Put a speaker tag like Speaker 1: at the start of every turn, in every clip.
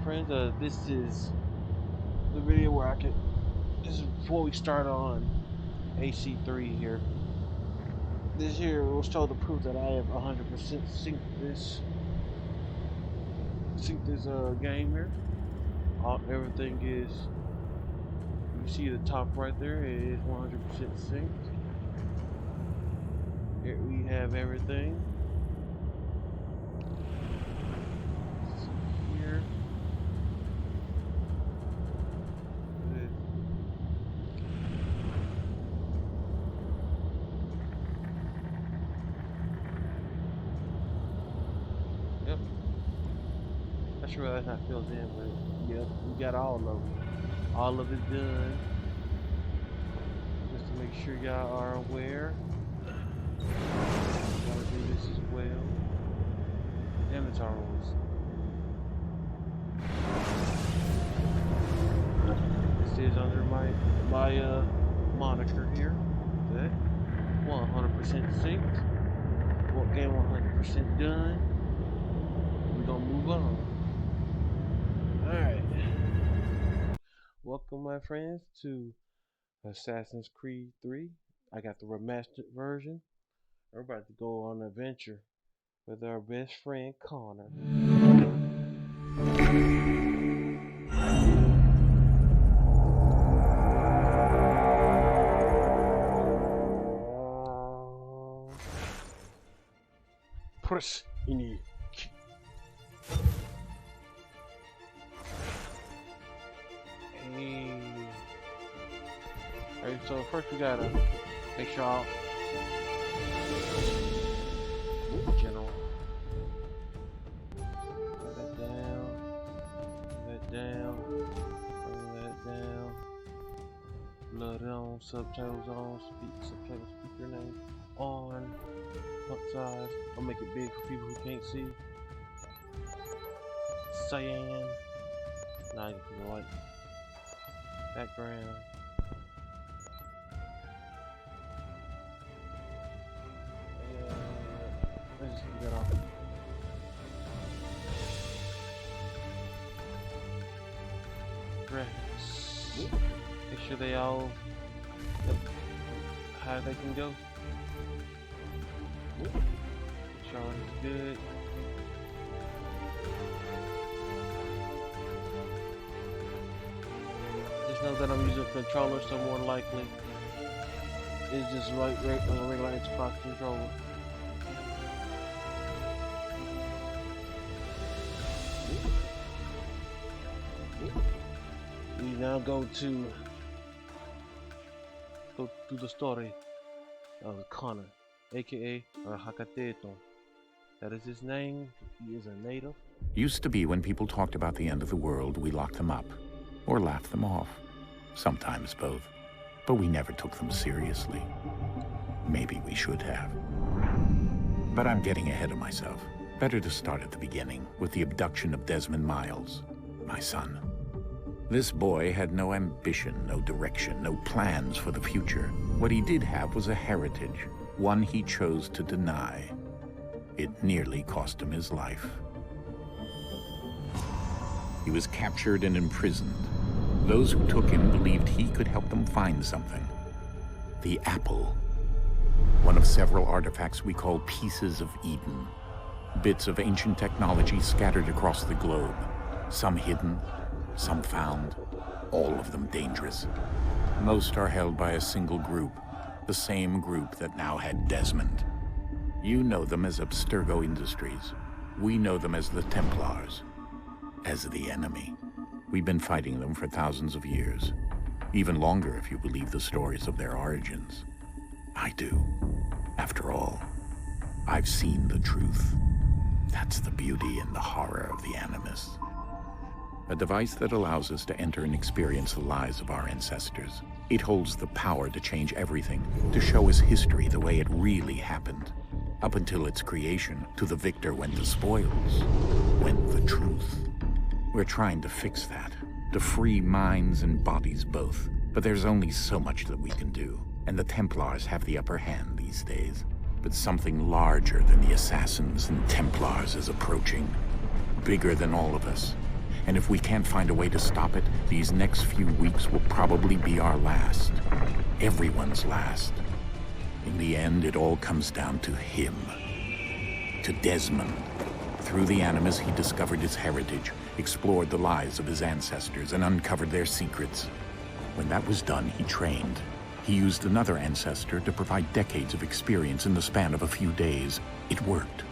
Speaker 1: friends. This is the video where this is before we start on AC3 here. This here will show the proof that I have 100% synced this game here. Everything is, you see the top right there, it is 100% synced. Here we have everything. Here. Yep. Not sure that's not filled in, but yep, we got all of them. All of it done. Just to make sure y'all are aware. Gotta do this as well. Inventories. This is under my moniker here. Okay. 100% synced. Game 100% done. We're gonna move on. Alright. Welcome, my friends, to Assassin's Creed 3. I got the remastered version. We're about to go on an adventure with our best friend Connor. Press in. Alright, so first we gotta make sure all general. Bring that down. Bring that down. Bring that down. Blood on. Subtitles on. Subtitle speaker name on. Font size. I'll make it big for people who can't see. Cyan. Now I can put the white background. Let's just get that off. Graphics. Make sure they all look how they can go. Make sure it's good. Just know that I'm using a controller, so more likely it's just like a regular Xbox controller. We now go through the story of Connor, aka Hakateto. That is his name. He is a native.
Speaker 2: Used to be when people talked about the end of the world, we locked them up or laughed them off. Sometimes both. But we never took them seriously. Maybe we should have. But I'm getting ahead of myself. Better to start at the beginning with the abduction of Desmond Miles, my son. This boy had no ambition, no direction, no plans for the future. What he did have was a heritage, one he chose to deny. It nearly cost him his life. He was captured and imprisoned. Those who took him believed he could help them find something. The apple. One of several artifacts we call pieces of Eden. Bits of ancient technology scattered across the globe. Some hidden, some found, all of them dangerous. Most are held by a single group, the same group that now had Desmond. You know them as Abstergo Industries. We know them as the Templars, as the enemy. We've been fighting them for thousands of years, even longer if you believe the stories of their origins. I do. After all, I've seen the truth. That's the beauty and the horror of the Animus. A device that allows us to enter and experience the lives of our ancestors. It holds the power to change everything, to show us history the way it really happened. Up until its creation, to the victor went the spoils, went the truth. We're trying to fix that, to free minds and bodies both. But there's only so much that we can do, and the Templars have the upper hand these days. But something larger than the Assassins and Templars is approaching. Bigger than all of us. And if we can't find a way to stop it, these next few weeks will probably be our last. Everyone's last. In the end, it all comes down to him. To Desmond. Through the Animus, he discovered his heritage, explored the lives of his ancestors, and uncovered their secrets. When that was done, he trained. He used another ancestor to provide decades of experience in the span of a few days. It worked.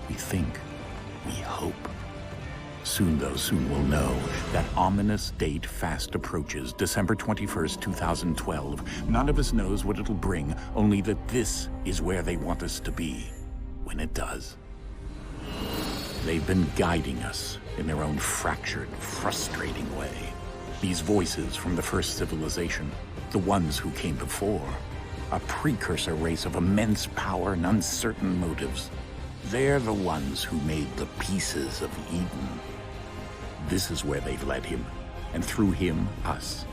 Speaker 2: We think. We hope. Soon, though, soon we'll know. That ominous date fast approaches, December 21st, 2012. None of us knows what it'll bring, only that this is where they want us to be, when it does. They've been guiding us in their own fractured, frustrating way. These voices from the first civilization, the ones who came before, a precursor race of immense power and uncertain motives. They're the ones who made the pieces of Eden. This is where they've led him, and through him, us.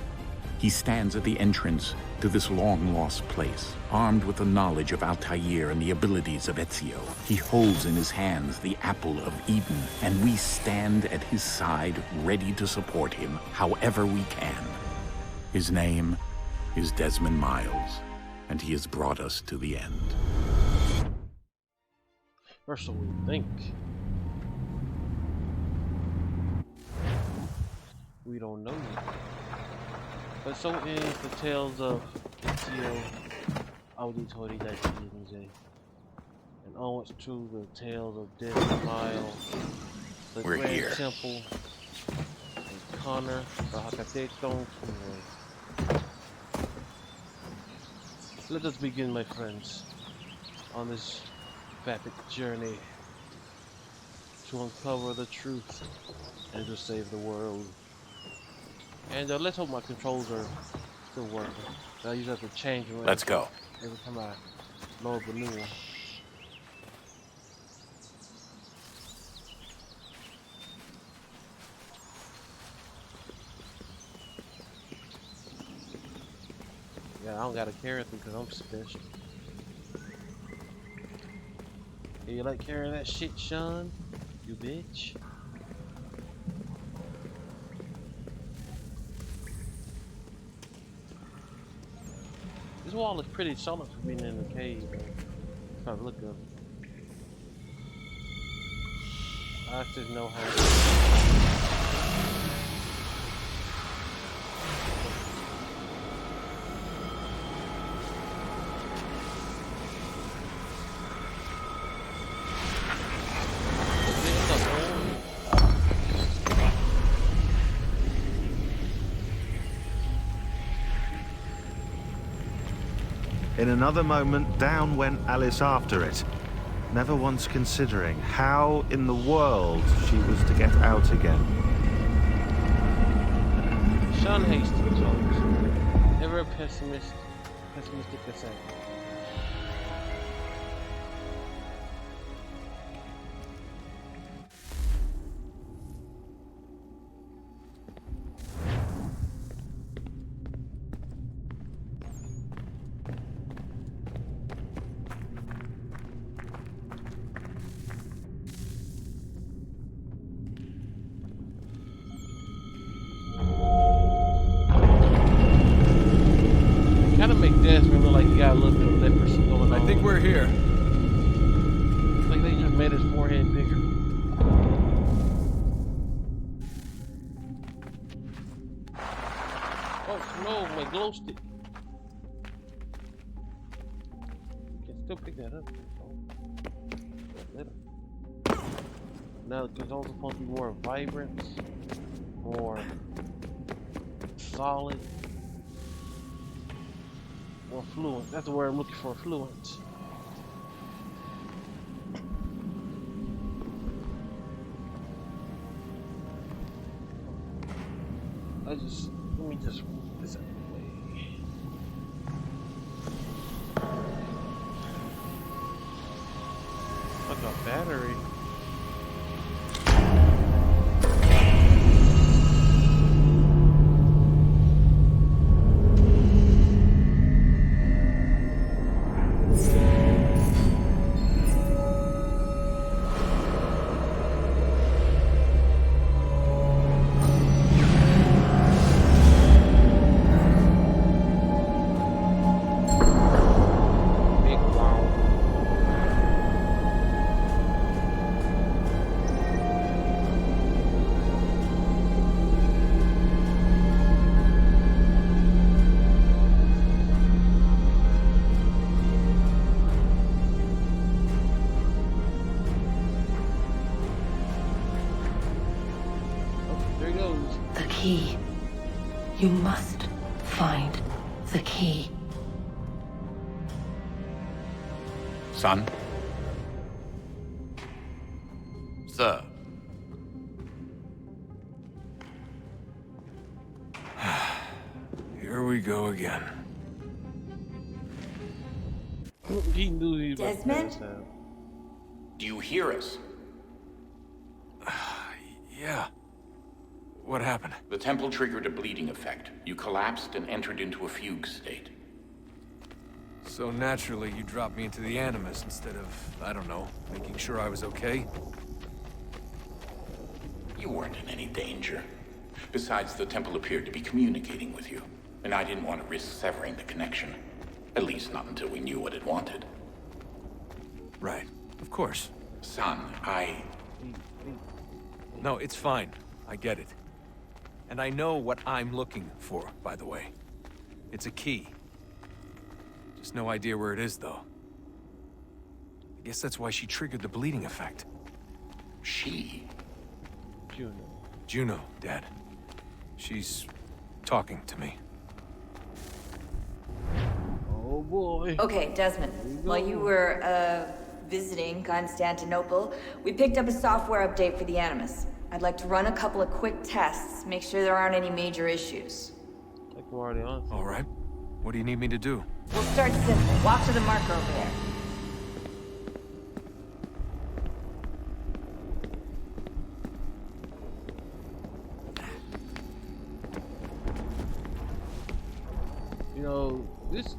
Speaker 2: He stands at the entrance to this long-lost place, armed with the knowledge of Altair and the abilities of Ezio. He holds in his hands the apple of Eden, and we stand at his side, ready to support him however we can. His name is Desmond Miles, and he has brought us to the end.
Speaker 1: Or so we think. We don't know yet. But so is the tales of Ezio Auditore da Firenze. And onwards to the tales of Desmond Miles, the
Speaker 2: We're
Speaker 1: Grand
Speaker 2: here.
Speaker 1: Temple, and Connor, the Hakateto. Let us begin, my friends, on this epic journey to uncover the truth and to save the world. And let's hope my controls are still working. I usually have to change them.
Speaker 2: Let's go.
Speaker 1: Every time I load the new one. Yeah, I don't gotta carry anything because I'm special. You like carrying that shit, Sean? You bitch. This wall is pretty solid for being in the cave. If I look up. I just know how.
Speaker 3: In another moment, down went Alice after it, never once considering how in the world she was to get out again.
Speaker 1: Sean Hastings, folks. Ever a pessimistic assassin. Desmond look like he got a little bit of leprosy going on.
Speaker 4: I think we're here.
Speaker 1: It's like they just made his forehead bigger. Oh no, my glow stick. You can still pick that up. Now the controls are supposed to be more vibrant, more solid. More fluent. That's the word I'm looking for, fluent. Let me just move this out of the way. Like a battery. please.
Speaker 4: The key. You must find the key.
Speaker 2: Son?
Speaker 5: Sir.
Speaker 6: Here we go again.
Speaker 1: He knew he was about to
Speaker 4: Desmond?
Speaker 1: pass out.
Speaker 2: Do you hear us?
Speaker 6: Yeah. What happened?
Speaker 2: The temple triggered a bleeding effect. You collapsed and entered into a fugue state.
Speaker 6: So naturally, you dropped me into the Animus instead of, I don't know, making sure I was okay?
Speaker 2: You weren't in any danger. Besides, the temple appeared to be communicating with you, and I didn't want to risk severing the connection. At least not until we knew what it wanted.
Speaker 6: Right. Of course.
Speaker 2: Son,
Speaker 6: No, it's fine. I get it. And I know what I'm looking for, by the way. It's a key. Just no idea where it is, though. I guess that's why she triggered the bleeding effect.
Speaker 2: She?
Speaker 6: Juno, Dad. She's talking to me.
Speaker 1: Oh boy.
Speaker 4: Okay, Desmond. While you were, visiting Constantinople, we picked up a software update for the Animus. I'd like to run a couple of quick tests, make sure there aren't any major issues.
Speaker 1: Like we're already on.
Speaker 6: All right. What do you need me to do?
Speaker 4: We'll start simple. Walk to the marker over there.
Speaker 1: You know, this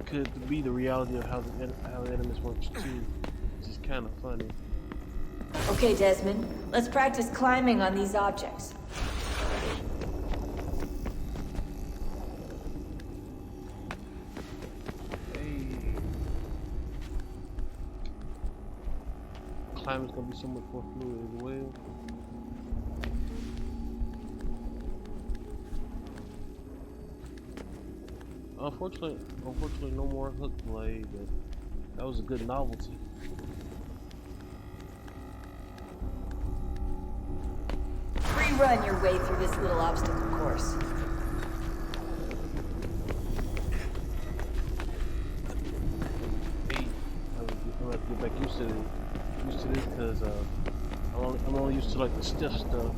Speaker 1: could be the reality of how the Animus works too. Which is kind of funny.
Speaker 4: Okay, Desmond. Let's practice climbing on these objects.
Speaker 1: Climbing's gonna be so much more fluid as well. Unfortunately, no more hook blade, but that was a good novelty.
Speaker 4: Free run your way through this little obstacle course.
Speaker 1: Hey, I'm gonna have to get back used to this because I'm only used to like the stiff stuff.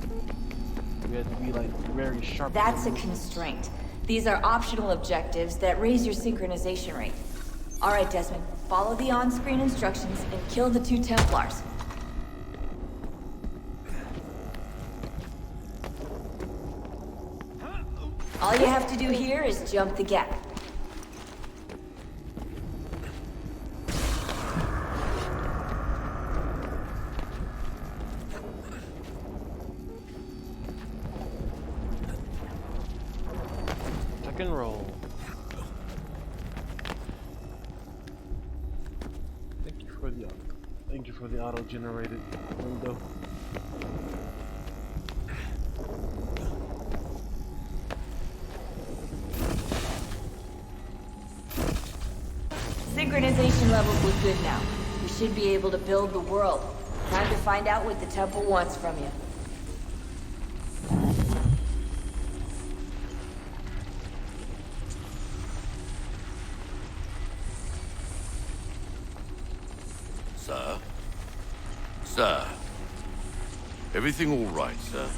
Speaker 1: We have to be like very sharp.
Speaker 4: That's a constraint. These are optional objectives that raise your synchronization rate. All right, Desmond. Follow the on-screen instructions and kill the 2 Templars. All you have to do here is jump the gap.
Speaker 1: Tuck and roll. Thank you for the auto-generated window.
Speaker 4: Synchronization levels look good now. We should be able to build the world. Time to find out what the temple wants from you.
Speaker 5: Sir? Sir? Everything all right, sir?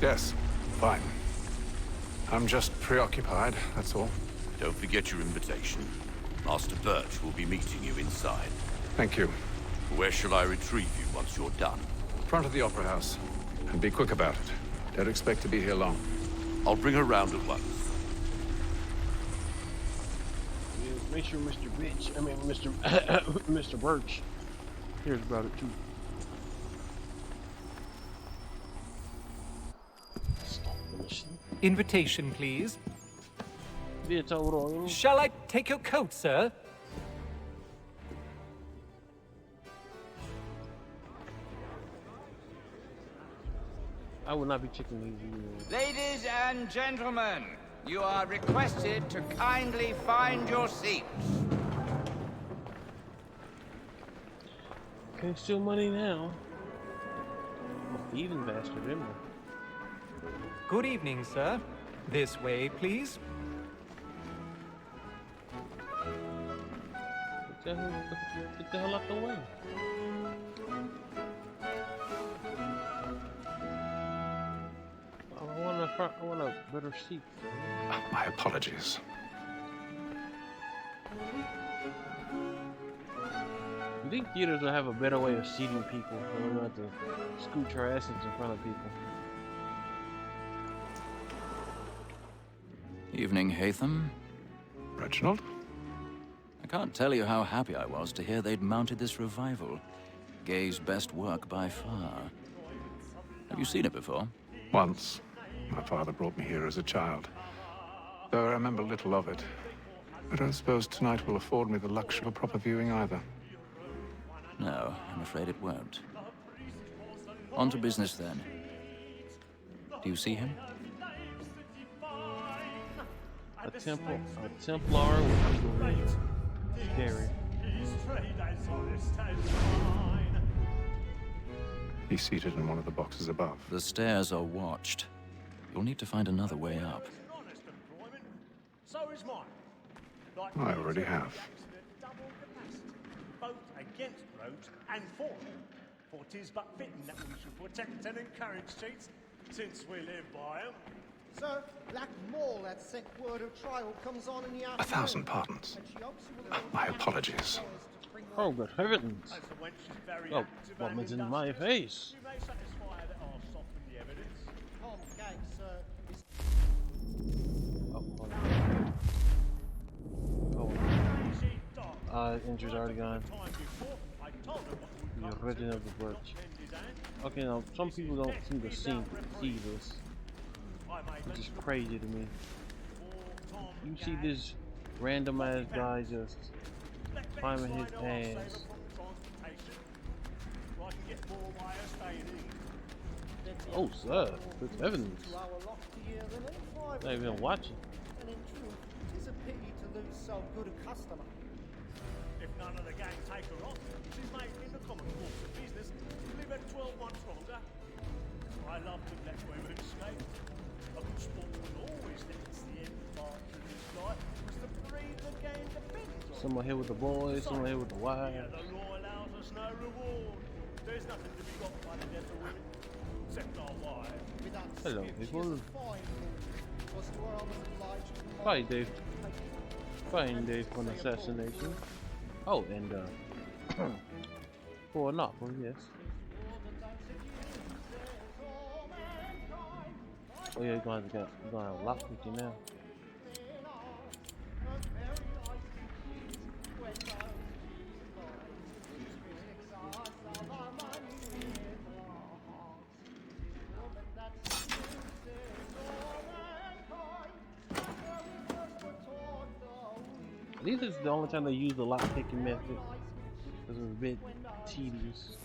Speaker 7: Yes, fine. I'm just preoccupied, that's all.
Speaker 5: Don't forget your invitation. Master Birch will be meeting you inside.
Speaker 7: Thank you.
Speaker 5: Where shall I retrieve you once you're done?
Speaker 7: Front of the Opera House. And be quick about it. Don't expect to be here long.
Speaker 5: I'll bring her round at once.
Speaker 1: Yeah, make sure Mr. Birch hears about it too. Stop the machine.
Speaker 8: Invitation, please.
Speaker 1: Wieczorem.
Speaker 8: Shall I take your coat, sir?
Speaker 1: I will not be checking these emails.
Speaker 9: Ladies and gentlemen, you are requested to kindly find your seats.
Speaker 1: Okay, steal money now. I'm a thieving bastard, isn't I?
Speaker 8: Good evening, sir. This way, please.
Speaker 1: Get the hell out the way. I want a better seat.
Speaker 7: My apologies.
Speaker 1: You think theaters will have a better way of seating people so we don't have to scooch our asses in front of people?
Speaker 10: Evening, Hatham.
Speaker 7: Reginald?
Speaker 10: I can't tell you how happy I was to hear they'd mounted this revival. Gay's best work by far. Have you seen it before?
Speaker 7: Once. My father brought me here as a child. Though I remember little of it. I don't suppose tonight will afford me the luxury of a proper viewing either.
Speaker 10: No, I'm afraid it won't. On to business then. Do you see him?
Speaker 1: A Templar with eagle wings. Scary.
Speaker 7: He's seated in one of the boxes above.
Speaker 10: The stairs are watched. You'll need to find another way up.
Speaker 7: I already have.
Speaker 11: Both against roads and for them. For 'tis but fitting that we should protect and encourage cheats, since we live by them.
Speaker 12: Sir, Black Mall had sent word of trial comes on in the afternoon.
Speaker 7: 1,000 pardons. My apologies.
Speaker 1: Oh, good heavens. Oh, woman's in my face.
Speaker 11: You may satisfy that I'll soften the evidence.
Speaker 12: Tom Gag, sir, is...
Speaker 1: Injury's already gone. The original of the birch. Okay, now, some people don't seem to see this, which is crazy to me. You see this randomized guy just climbing his pants. Oh, sir, good heavens. Not even watching.
Speaker 12: And in truth, it's a pity to lose so good a customer.
Speaker 11: If none of the gang take her off, she's made in the common course of business to live at 12 months longer. I love to let women escape. A good sportsman always thinks the end part of his life was to breed the game depends on.
Speaker 1: Someone here with the boys, someone here with the wives.
Speaker 11: Yeah, the law allows us no reward. There's nothing to be got by the death of women, except our wives.
Speaker 1: Hello, people.
Speaker 12: Was where I was obliged to
Speaker 1: Fine day. Fine day for an assassination. Oh, and for an offer, yes. Oh yeah, you're gonna have a lot with you now. This is the only time they use the lock-picking method, because it's a bit tedious.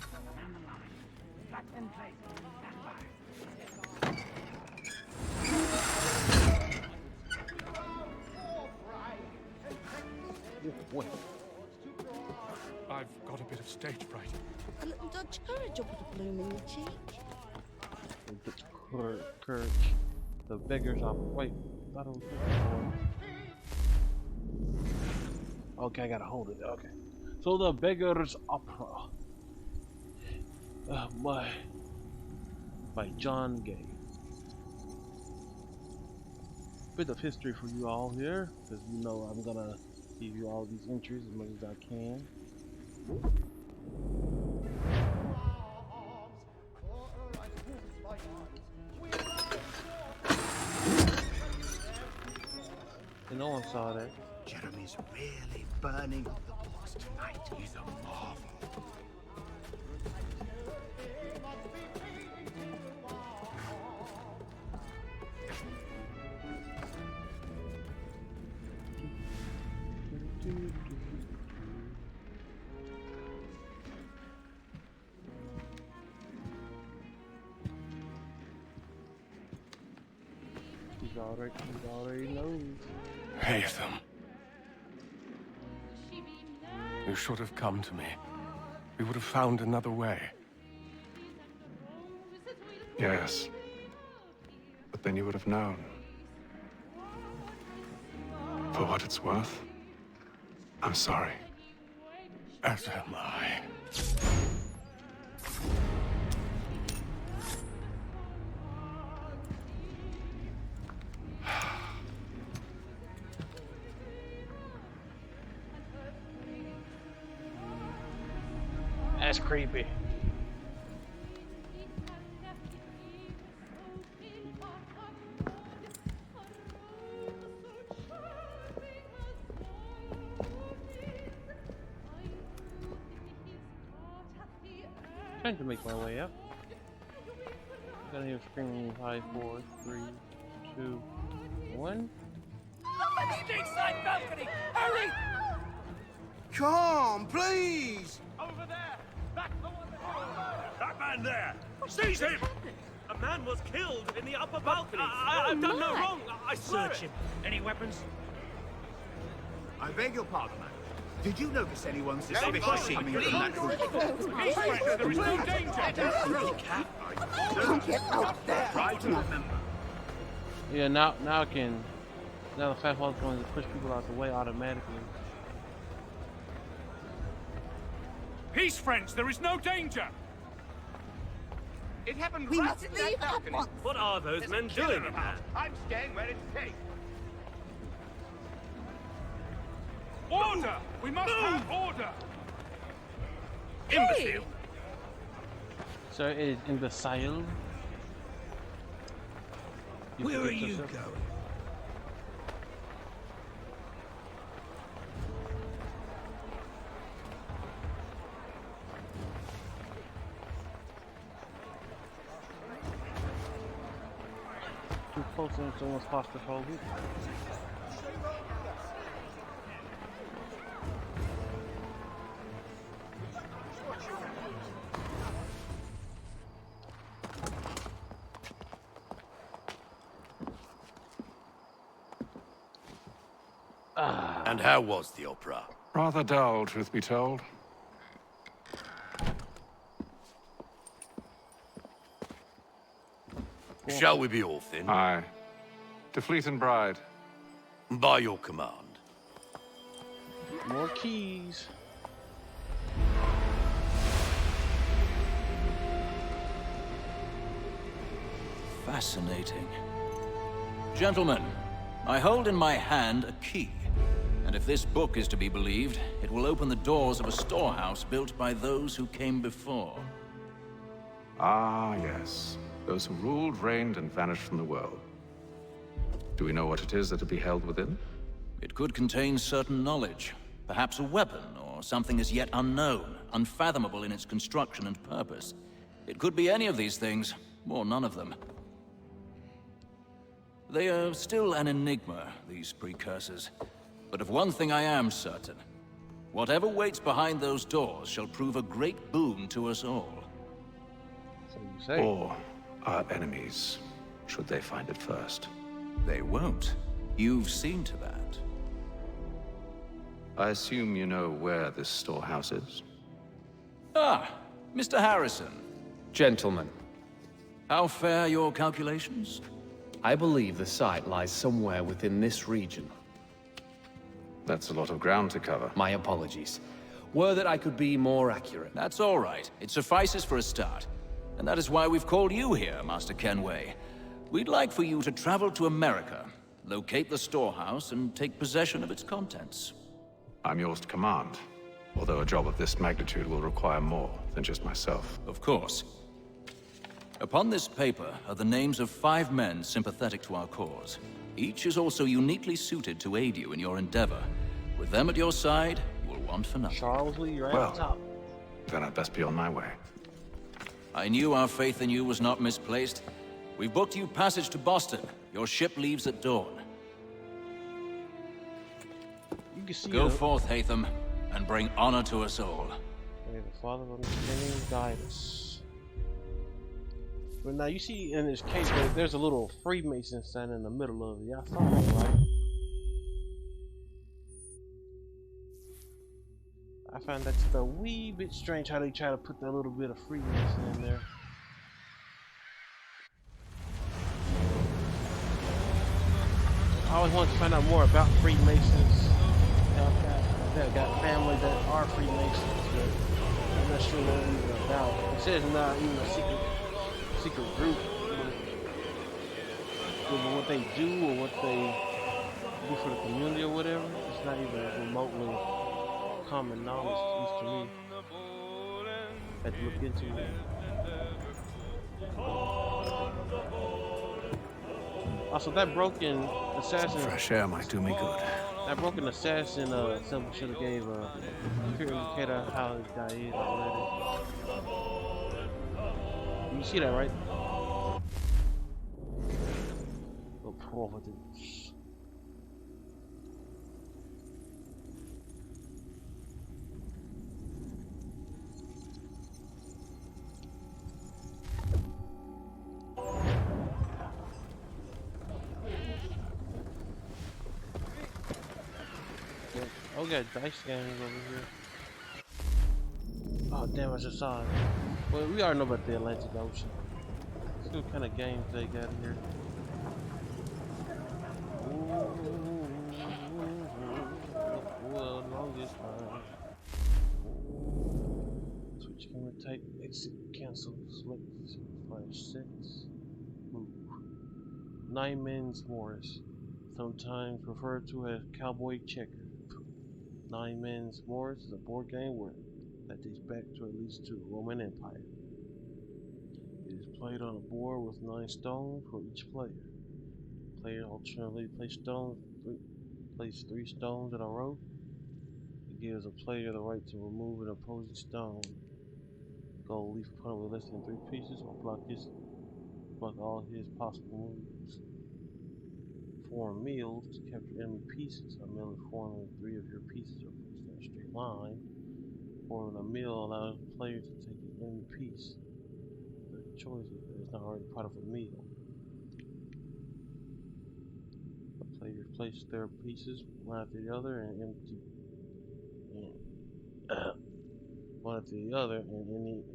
Speaker 1: What?
Speaker 7: I've got a bit of stage fright.
Speaker 13: A little Dutch courage will put a bloom in your cheek.
Speaker 1: Courage. The beggars are... Wait, I don't think... Okay, I gotta hold it. Okay. So the Beggar's Opera. By John Gay. Bit of history for you all here, because you know I'm gonna give you all these entries as much as I can. And no one saw that.
Speaker 14: Jeremy's really burning up the boss tonight. He's a marvel.
Speaker 1: He already knows.
Speaker 15: Hatham. You should have come to me. We would have found another way.
Speaker 7: Yes. but then you would have known. For what it's worth, I'm sorry.
Speaker 15: As am I.
Speaker 1: That's creepy. Trying to make my way up. Gotta hear screaming 5, 4, 3, 2, 1.
Speaker 9: Side balcony! Hurry!
Speaker 14: Come, please!
Speaker 11: Over there! That's the one that man there! Seize him! A man was killed in the upper balcony. I've done no wrong. I swear
Speaker 14: Search
Speaker 11: it.
Speaker 14: him.
Speaker 11: Any weapons?
Speaker 14: I beg your pardon, madam. Did you notice anyone
Speaker 11: Yes,
Speaker 14: suspicious
Speaker 11: boss.
Speaker 14: coming from that room?
Speaker 11: There is no danger.
Speaker 14: Try to remember.
Speaker 1: Yeah, now I can. Now the fat hall's going to push people out the way automatically.
Speaker 11: Peace, friends. There is no danger.
Speaker 9: It happened
Speaker 13: We
Speaker 9: right
Speaker 13: must
Speaker 9: in
Speaker 13: leave
Speaker 9: that
Speaker 13: at
Speaker 9: balcony.
Speaker 13: once.
Speaker 11: What are those
Speaker 9: There's
Speaker 11: men
Speaker 9: a killer
Speaker 11: doing?
Speaker 9: about. I'm staying where it's safe.
Speaker 11: Order! We must have order! Imbecile!
Speaker 1: So it is imbecile.
Speaker 14: Where are you going?
Speaker 1: Too close and someone's claustrophobic.
Speaker 5: And how was the opera?
Speaker 7: Rather dull, truth be told.
Speaker 5: Shall we be off then?
Speaker 7: Aye. To Fleet and Bride.
Speaker 5: By your command.
Speaker 1: More keys.
Speaker 10: Fascinating. Gentlemen, I hold in my hand a key. And if this book is to be believed, it will open the doors of a storehouse built by those who came before.
Speaker 7: Ah, yes. Those who ruled, reigned, and vanished from the world. Do we know what it is that will be held within?
Speaker 10: It could contain certain knowledge. Perhaps a weapon, or something as yet unknown, unfathomable in its construction and purpose. It could be any of these things, or none of them. They are still an enigma, these precursors. But of one thing I am certain. Whatever waits behind those doors shall prove a great boon to us all.
Speaker 1: So you say.
Speaker 7: Or our enemies, should they find it first.
Speaker 10: They won't. You've seen to that.
Speaker 7: I assume you know where this storehouse is?
Speaker 10: Ah, Mr. Harrison.
Speaker 16: Gentlemen,
Speaker 10: How fare your calculations?
Speaker 16: I believe the site lies somewhere within this region.
Speaker 7: That's a lot of ground to cover.
Speaker 16: My apologies. Were that I could be more accurate.
Speaker 10: That's all right. It suffices for a start. And that is why we've called you here, Master Kenway. We'd like for you to travel to America, locate the storehouse, and take possession of its contents.
Speaker 7: I'm yours to command. Although a job of this magnitude will require more than just myself.
Speaker 10: Of course. Upon this paper are the names of 5 men sympathetic to our cause. Each is also uniquely suited to aid you in your endeavor. With them at your side, you will want for nothing.
Speaker 1: Charles Lee, you're at the top.
Speaker 7: Then I'd best be on my way.
Speaker 10: I knew our faith in you was not misplaced. We've booked you passage to Boston. Your ship leaves at dawn.
Speaker 1: You can see
Speaker 10: Go forth, Hatham, and bring honor to us all.
Speaker 1: May the Father of understanding guide us. But now you see in this case, there's a little Freemason sign in the middle of it. Y'all saw that, right? I find that's a wee bit strange how they try to put that little bit of Freemason in there. always wanted to find out more about Freemasons. I've got family that are Freemasons, but I'm not sure what they're even about. It says not even a secret group, but what they do or what they do for the community or whatever, it's not even remotely common knowledge, at least to me. Had to look into it. Also, that broken assassin.
Speaker 7: Some fresh air might do me good.
Speaker 1: That broken assassin symbol should have gave a clear indicator how this guy is already. You see that, right? The Providence. Oh, we got dice games over here. Oh, damn, I just saw it. Well, we already know about the Atlantic Ocean. Let's see what kind of games they got here. Well, longest time. Switch camera type, exit, cancel, select, /6. Move. 9 Men's Morris, sometimes referred to as Cowboy Checker. 9 Men's Morris is a board game that dates back to at least to the Roman Empire. It is played on a board with 9 stones for each player. Players alternately place 3 stones in a row. It gives a player the right to remove an opposing stone. Goal: leave opponent with less than 3 pieces or block all his possible moves. Form meals to capture enemy pieces. A meal is formed when 3 of your pieces are placed in a straight line. Forming a meal allows the player to take an enemy piece. The choice is not already part of a meal. The players place their pieces one after the other and any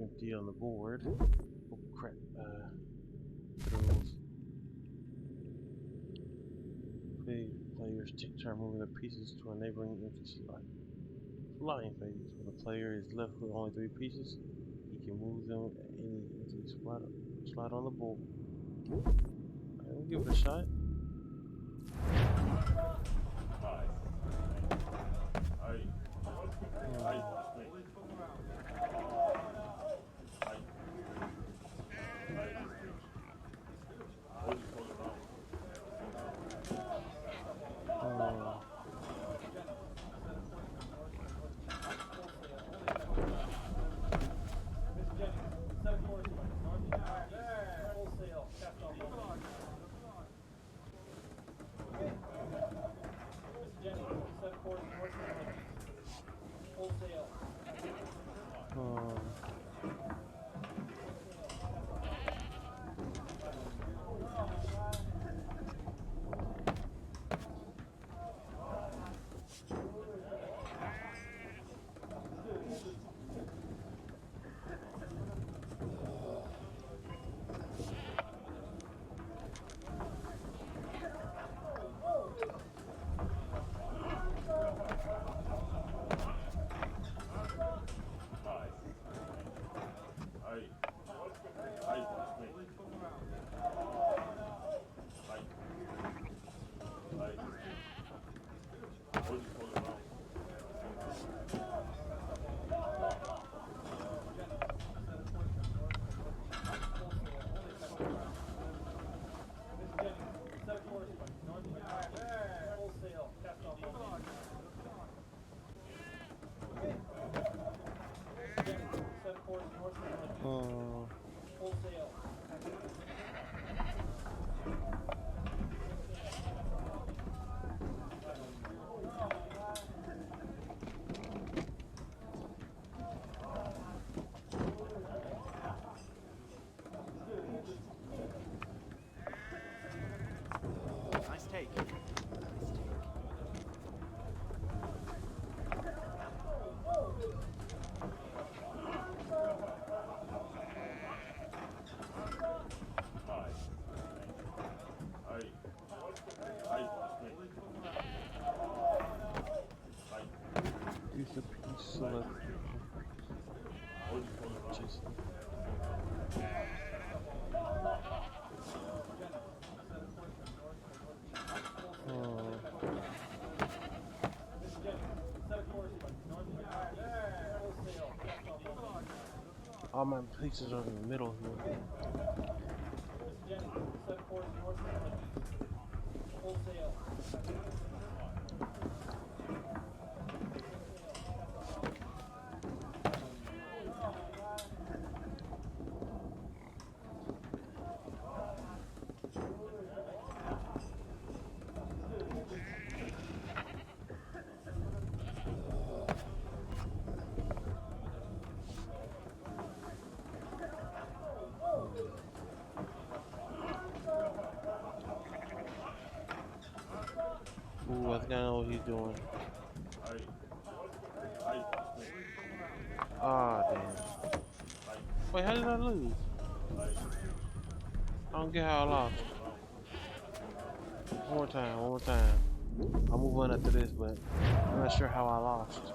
Speaker 1: empty on the board. Oh crap! Players take turn moving their pieces to a neighboring empty slot. Flying phase. When the player is left with only 3 pieces, he can move them at any empty slot on the board. Alright, we'll give it a shot. Select. Just. All my pieces are in the middle here. Ooh, I think I know what he's doing. Ah, damn. Wait, how did I lose? I don't get how I lost. One more time, one more time. I'll move on after this, but I'm not sure how I lost.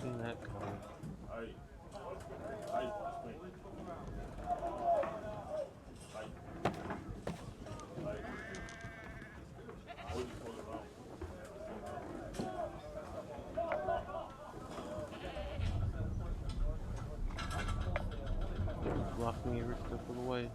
Speaker 1: Seen that coming. Block me every step of the way.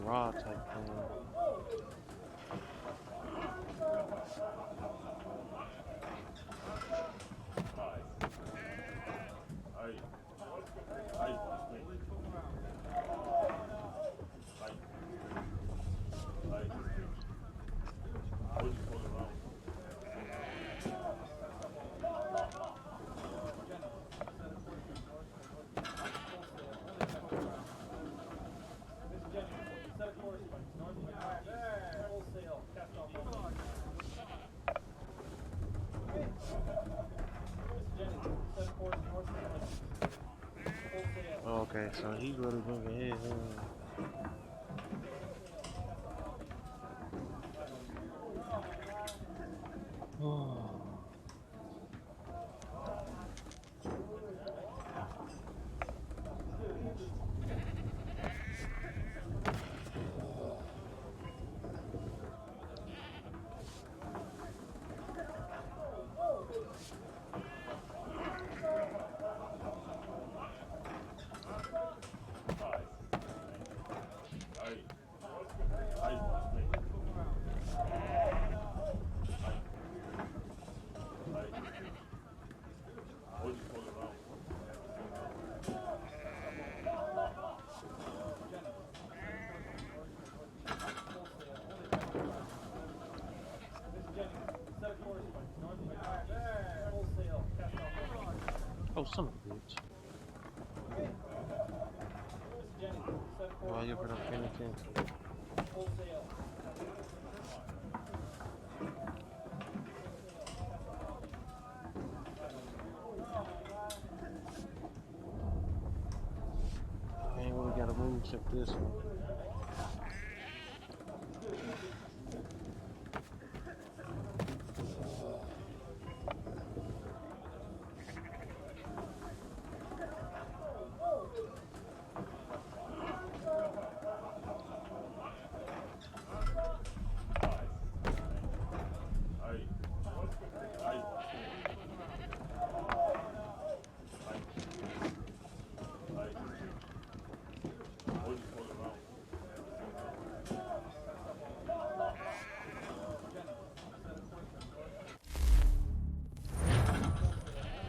Speaker 1: raw type thing. Okay, so he's really moving his. Oh, son of a bitch. Why you put up anything? Ain't really gotta move except this one.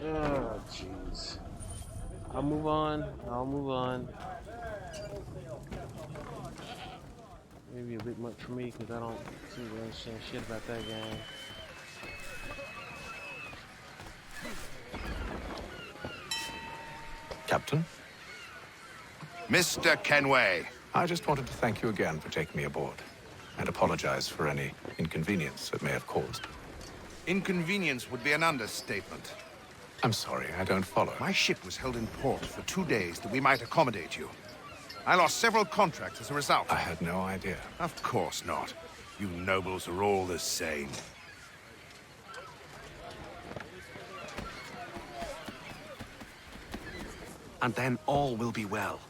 Speaker 1: Oh, jeez. I'll move on. Maybe a bit much for me because I don't seem to understand shit about that game.
Speaker 7: Captain?
Speaker 5: Mr. Kenway.
Speaker 7: I just wanted to thank you again for taking me aboard and apologize for any inconvenience it may have caused.
Speaker 5: Inconvenience would be an understatement.
Speaker 7: I'm sorry, I don't follow.
Speaker 5: My ship was held in port for 2 days that we might accommodate you. I lost several contracts as a result.
Speaker 7: I had no idea.
Speaker 5: Of course not. You nobles are all the same.
Speaker 14: And then all will be well.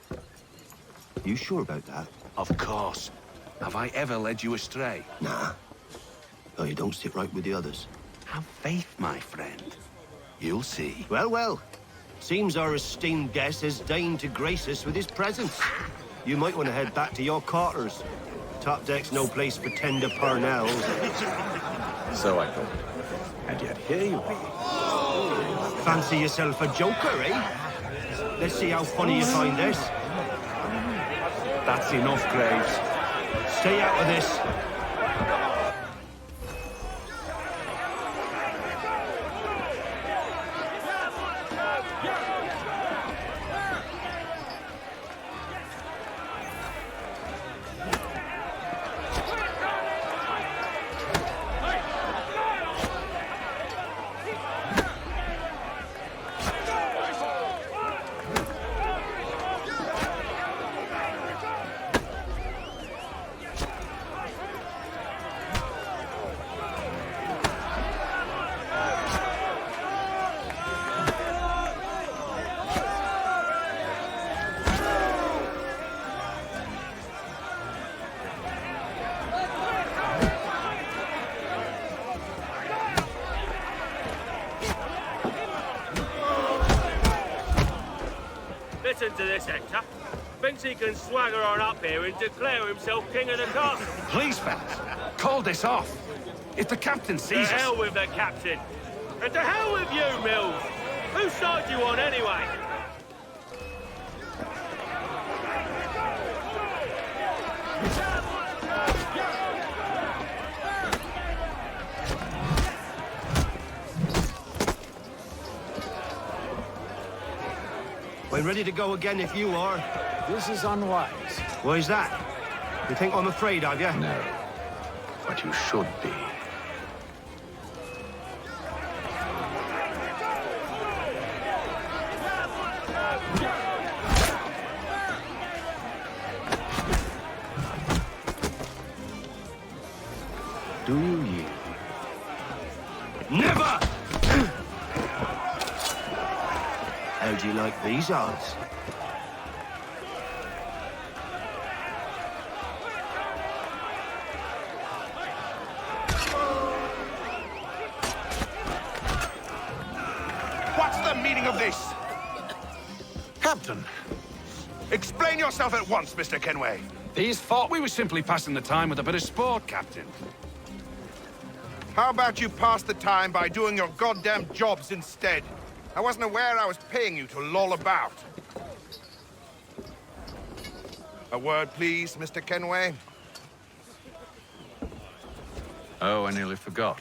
Speaker 17: You sure about that?
Speaker 14: Of course. Have I ever led you astray?
Speaker 17: Nah. Oh, you don't sit right with the others.
Speaker 14: Have faith, my friend. You'll see.
Speaker 17: Well, well. Seems our esteemed guest has deigned to grace us with his presence. You might want to head back to your quarters. Top deck's no place for tender parnells.
Speaker 16: So I thought. And yet here you are.
Speaker 17: Fancy yourself a joker, eh? Let's see how funny you find this.
Speaker 14: That's enough, Graves.
Speaker 17: Stay out of this.
Speaker 11: thinks he can swagger on up here and declare himself king of the castle.
Speaker 7: Please, fellas, call this off. If the captain
Speaker 11: To
Speaker 7: sees us...
Speaker 11: hell with the captain. And to hell with you, Mills. Whose side you on, anyway?
Speaker 17: We're ready to go again if you are.
Speaker 7: This is unwise.
Speaker 17: Why's that? You think I'm afraid of you?
Speaker 7: No. But you should be. Do you yield?
Speaker 17: Never! How do you like these odds?
Speaker 5: What's the meaning of this?
Speaker 7: Captain,
Speaker 5: Explain yourself at once, Mr. Kenway.
Speaker 7: these thought we were simply passing the time with a bit of sport, Captain.
Speaker 5: How about you pass the time by doing your goddamn jobs instead? I wasn't aware I was paying you to loll about. A word, please, Mr. Kenway.
Speaker 7: Oh, I nearly forgot.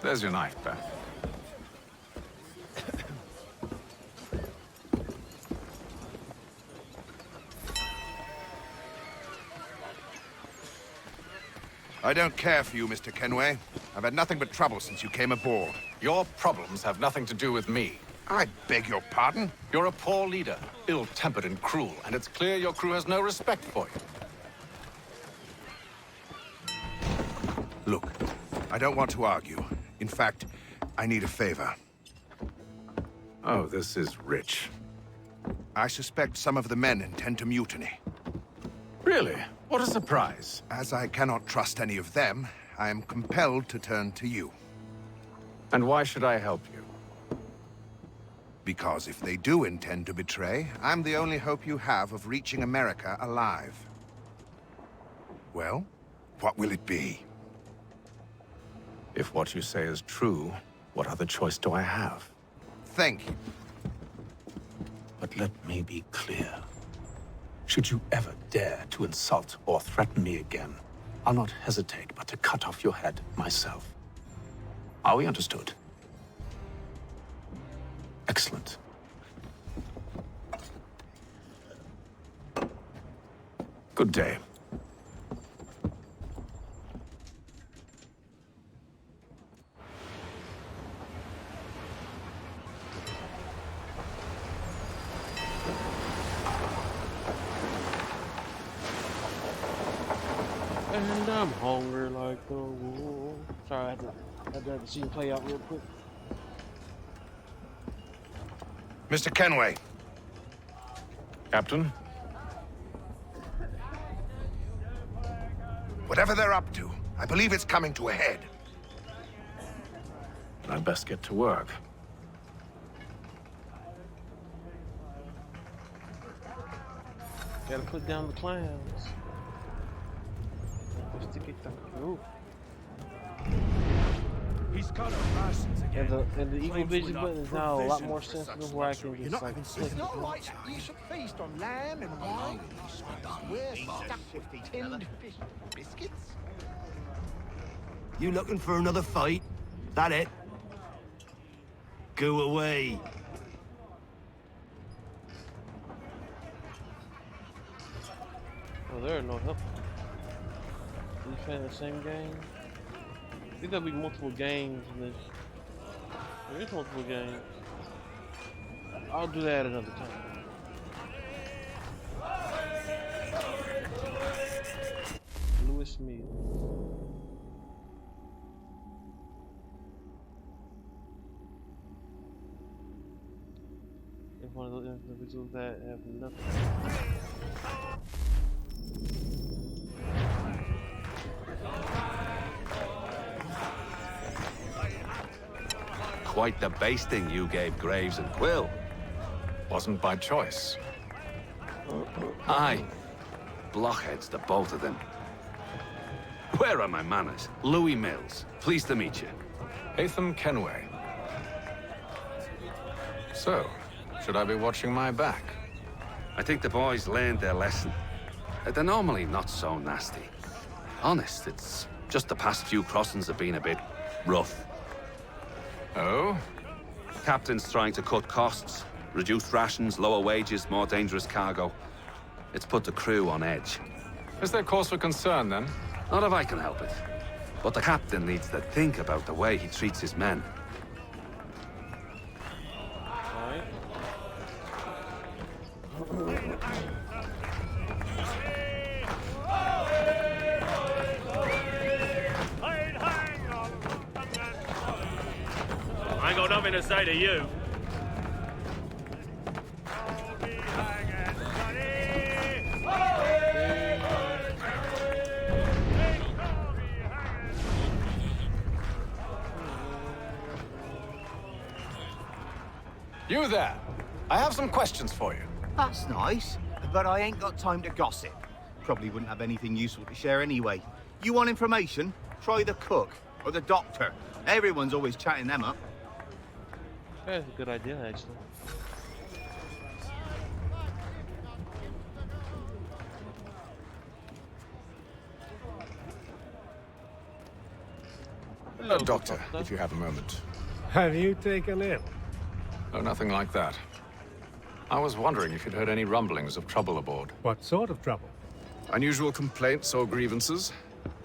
Speaker 7: There's your knife, Beth.
Speaker 5: I don't care for you, Mr. Kenway. I've had nothing but trouble since you came aboard.
Speaker 7: Your problems have nothing to do with me.
Speaker 5: I beg your pardon?
Speaker 7: You're a poor leader, ill-tempered and cruel, and it's clear your crew has no respect for you.
Speaker 5: Look, I don't want to argue. In fact, I need a favor.
Speaker 7: Oh, this is rich.
Speaker 5: I suspect some of the men intend to mutiny.
Speaker 7: Really? What a surprise.
Speaker 5: As I cannot trust any of them, I am compelled to turn to you.
Speaker 7: And why should I help you?
Speaker 5: Because if they do intend to betray, I'm the only hope you have of reaching America alive. Well, what will it be?
Speaker 7: If what you say is true, what other choice do I have?
Speaker 5: Thank you.
Speaker 7: But let me be clear. Should you ever dare to insult or threaten me again, I'll not hesitate but to cut off your head myself. Are we understood? Excellent. Good day.
Speaker 1: And I'm hungry like a wolf. Sorry, I had to see him play out real quick.
Speaker 5: Mr. Kenway.
Speaker 7: Captain?
Speaker 5: Whatever they're up to, I believe it's coming to a head.
Speaker 7: I'd best get to work.
Speaker 1: Gotta put down the clowns. Ooh.
Speaker 11: He's got a license again.
Speaker 1: And the Eagle Vision button is now a lot more sensitive where I can just like click.
Speaker 12: It's not like you should feast on lamb and wine. We're stuck with tinned fish biscuits.
Speaker 17: You looking for another fight? That it? Go away.
Speaker 1: Oh, there are no help. Are you playing the same game? I think there'll be multiple games in this. There is multiple games. I'll do that another time. Lewis Smith. If one of those individuals that have nothing.
Speaker 16: Quite the basting you gave Graves and Quill.
Speaker 15: Wasn't by choice.
Speaker 16: Aye. Blockheads, the both of them. Where are my manners? Louis Mills. Pleased to meet you.
Speaker 15: Hatham Kenway. So, should I be watching my back?
Speaker 16: I think the boys learned their lesson. They're normally not so nasty. Honest, it's just the past few crossings have been a bit rough.
Speaker 15: Oh?
Speaker 16: Captain's trying to cut costs. Reduced rations, lower wages, more dangerous cargo. It's put the crew on edge.
Speaker 15: Is there cause for concern, then?
Speaker 16: Not if I can help it. But the captain needs to think about the way he treats his men.
Speaker 11: I ain't got nothing to say to you.
Speaker 15: You there! I have some questions for you.
Speaker 14: That's nice, but I ain't got time to gossip. Probably wouldn't have anything useful to share anyway. You want information? Try the cook or the doctor. Everyone's always chatting them up.
Speaker 1: That's a good idea, actually.
Speaker 15: Hello, Doctor, if you have a moment.
Speaker 18: Have you taken ill?
Speaker 15: Oh, nothing like that. I was wondering if you'd heard any rumblings of trouble aboard.
Speaker 18: What sort of trouble?
Speaker 15: Unusual complaints or grievances?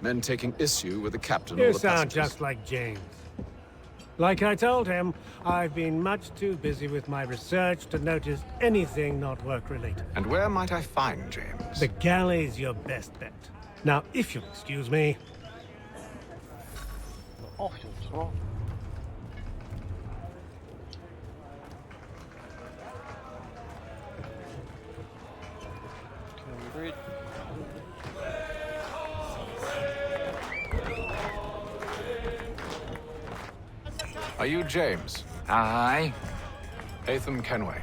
Speaker 15: Men taking issue with the captain
Speaker 18: You
Speaker 15: or the
Speaker 18: sound
Speaker 15: passengers?
Speaker 18: just like James. Like I told him, I've been much too busy with my research to notice anything not work-related.
Speaker 15: And where might I find James?
Speaker 18: The galley's your best bet. Now, if you'll excuse me...
Speaker 1: Off your throttle. Cambridge.
Speaker 15: Are you James?
Speaker 19: Aye.
Speaker 15: Hatham Kenway.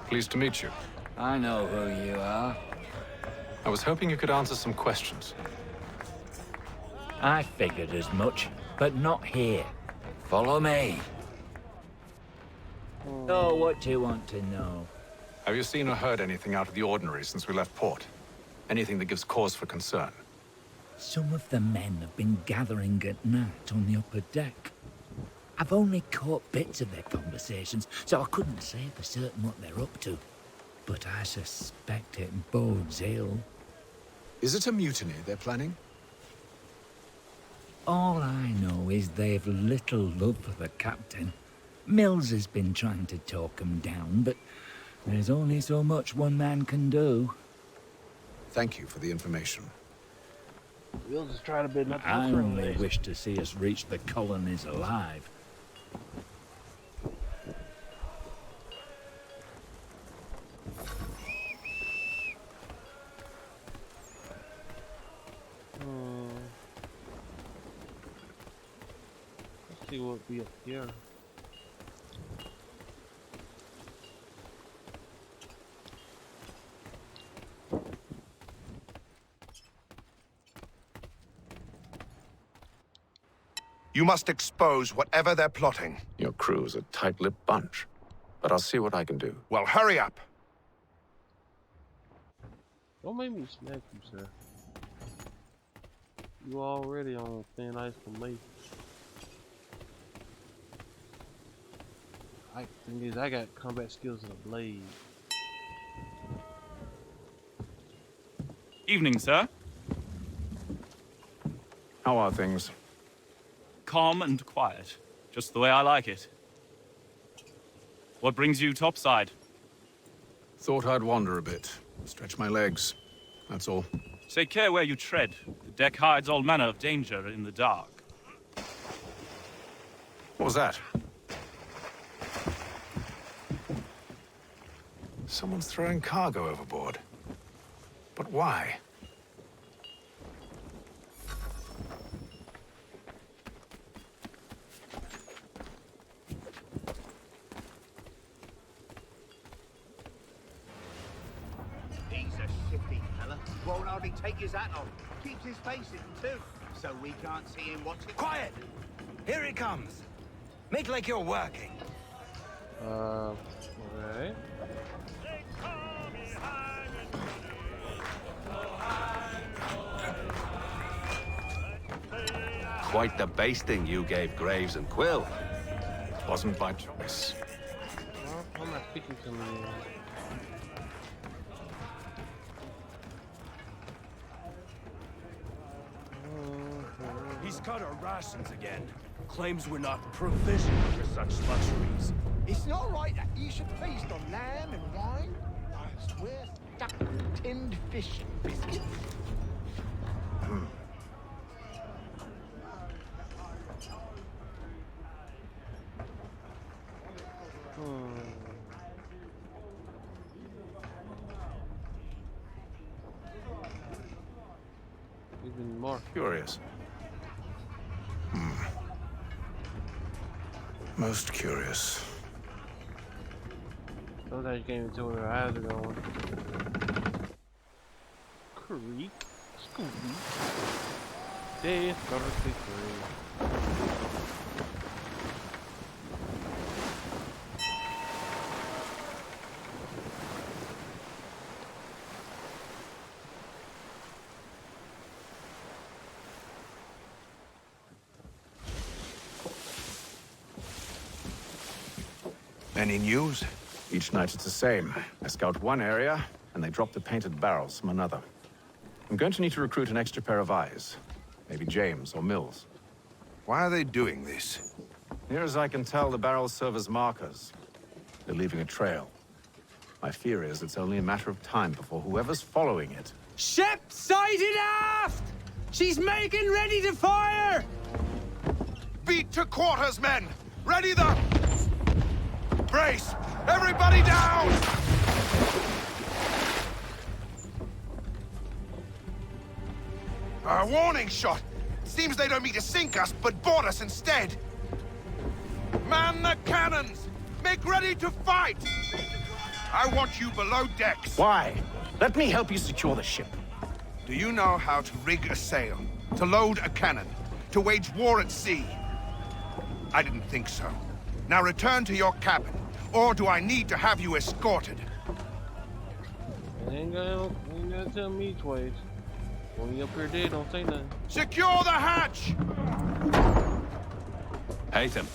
Speaker 15: Pleased to meet you.
Speaker 19: I know who you are.
Speaker 15: I was hoping you could answer some questions.
Speaker 19: I figured as much, but not here. Follow me. Oh, what do you want to know?
Speaker 15: Have you seen or heard anything out of the ordinary since we left port? Anything that gives cause for concern?
Speaker 19: Some of the men have been gathering at night on the upper deck. I've only caught bits of their conversations, so I couldn't say for certain what they're up to. But I suspect it bodes ill.
Speaker 15: Is it a mutiny they're planning?
Speaker 19: All I know is they've little love for the captain. Mills has been trying to talk him down, but there's only so much one man can do.
Speaker 15: Thank you for the information.
Speaker 1: We'll just try to bid nothing.
Speaker 19: I only wish to see us reach the colonies alive.
Speaker 1: Let's see what we up here.
Speaker 5: You must expose whatever they're plotting.
Speaker 15: Your crew's a tight-lipped bunch, but I'll see what I can do.
Speaker 5: Well, hurry up.
Speaker 1: Don't make me smack you, sir. You already on thin ice for me. Thing is, I got combat skills in a blade.
Speaker 20: Evening, sir.
Speaker 15: How are things?
Speaker 20: Calm and quiet. Just the way I like it. What brings you topside?
Speaker 15: Thought I'd wander a bit. Stretch my legs. That's all.
Speaker 20: Take care where you tread. The deck hides all manner of danger in the dark.
Speaker 15: What was that? Someone's throwing cargo overboard. But why?
Speaker 14: He's a shifty fella. Won't hardly take his hat off. Keeps his face hidden too, so we can't see him watching.
Speaker 9: Quiet! Here he comes. Make like you're working.
Speaker 1: Alright.
Speaker 16: Quite the basting you gave Graves and Quill.
Speaker 15: It wasn't by choice.
Speaker 1: Well, I'm not speaking to me.
Speaker 11: He's cut our rations again. Claims we're not provisioned for such luxuries.
Speaker 12: It's not right that you should feast on lamb and wine. Whilst we're stuck with tinned fish and biscuits.
Speaker 1: Even more
Speaker 15: Curious. Most curious.
Speaker 1: Sometimes you can't even tell where their eyes are going. Creek. Scooby. Death 33.
Speaker 15: Any news? Each night it's the same. I scout one area, and they drop the painted barrels from another. I'm going to need to recruit an extra pair of eyes. Maybe James or Mills.
Speaker 5: Why are they doing this?
Speaker 15: Near as I can tell, the barrels serve as markers. They're leaving a trail. My fear is it's only a matter of time before whoever's following it...
Speaker 9: Ship sighted aft! She's making ready to fire!
Speaker 5: Beat to quarters, men! Ready the... Brace! Everybody down! A warning shot! Seems they don't mean to sink us, but board us instead! Man the cannons! Make ready to fight! I want you below decks!
Speaker 7: Why? Let me help you secure the ship.
Speaker 5: Do you know how to rig a sail? To load a cannon? To wage war at sea? I didn't think so. Now return to your cabin, or do I need to have you escorted?
Speaker 1: Ain't gonna tell me twice. When you up here dead, don't say nothing.
Speaker 5: Secure the hatch!
Speaker 15: Haytham.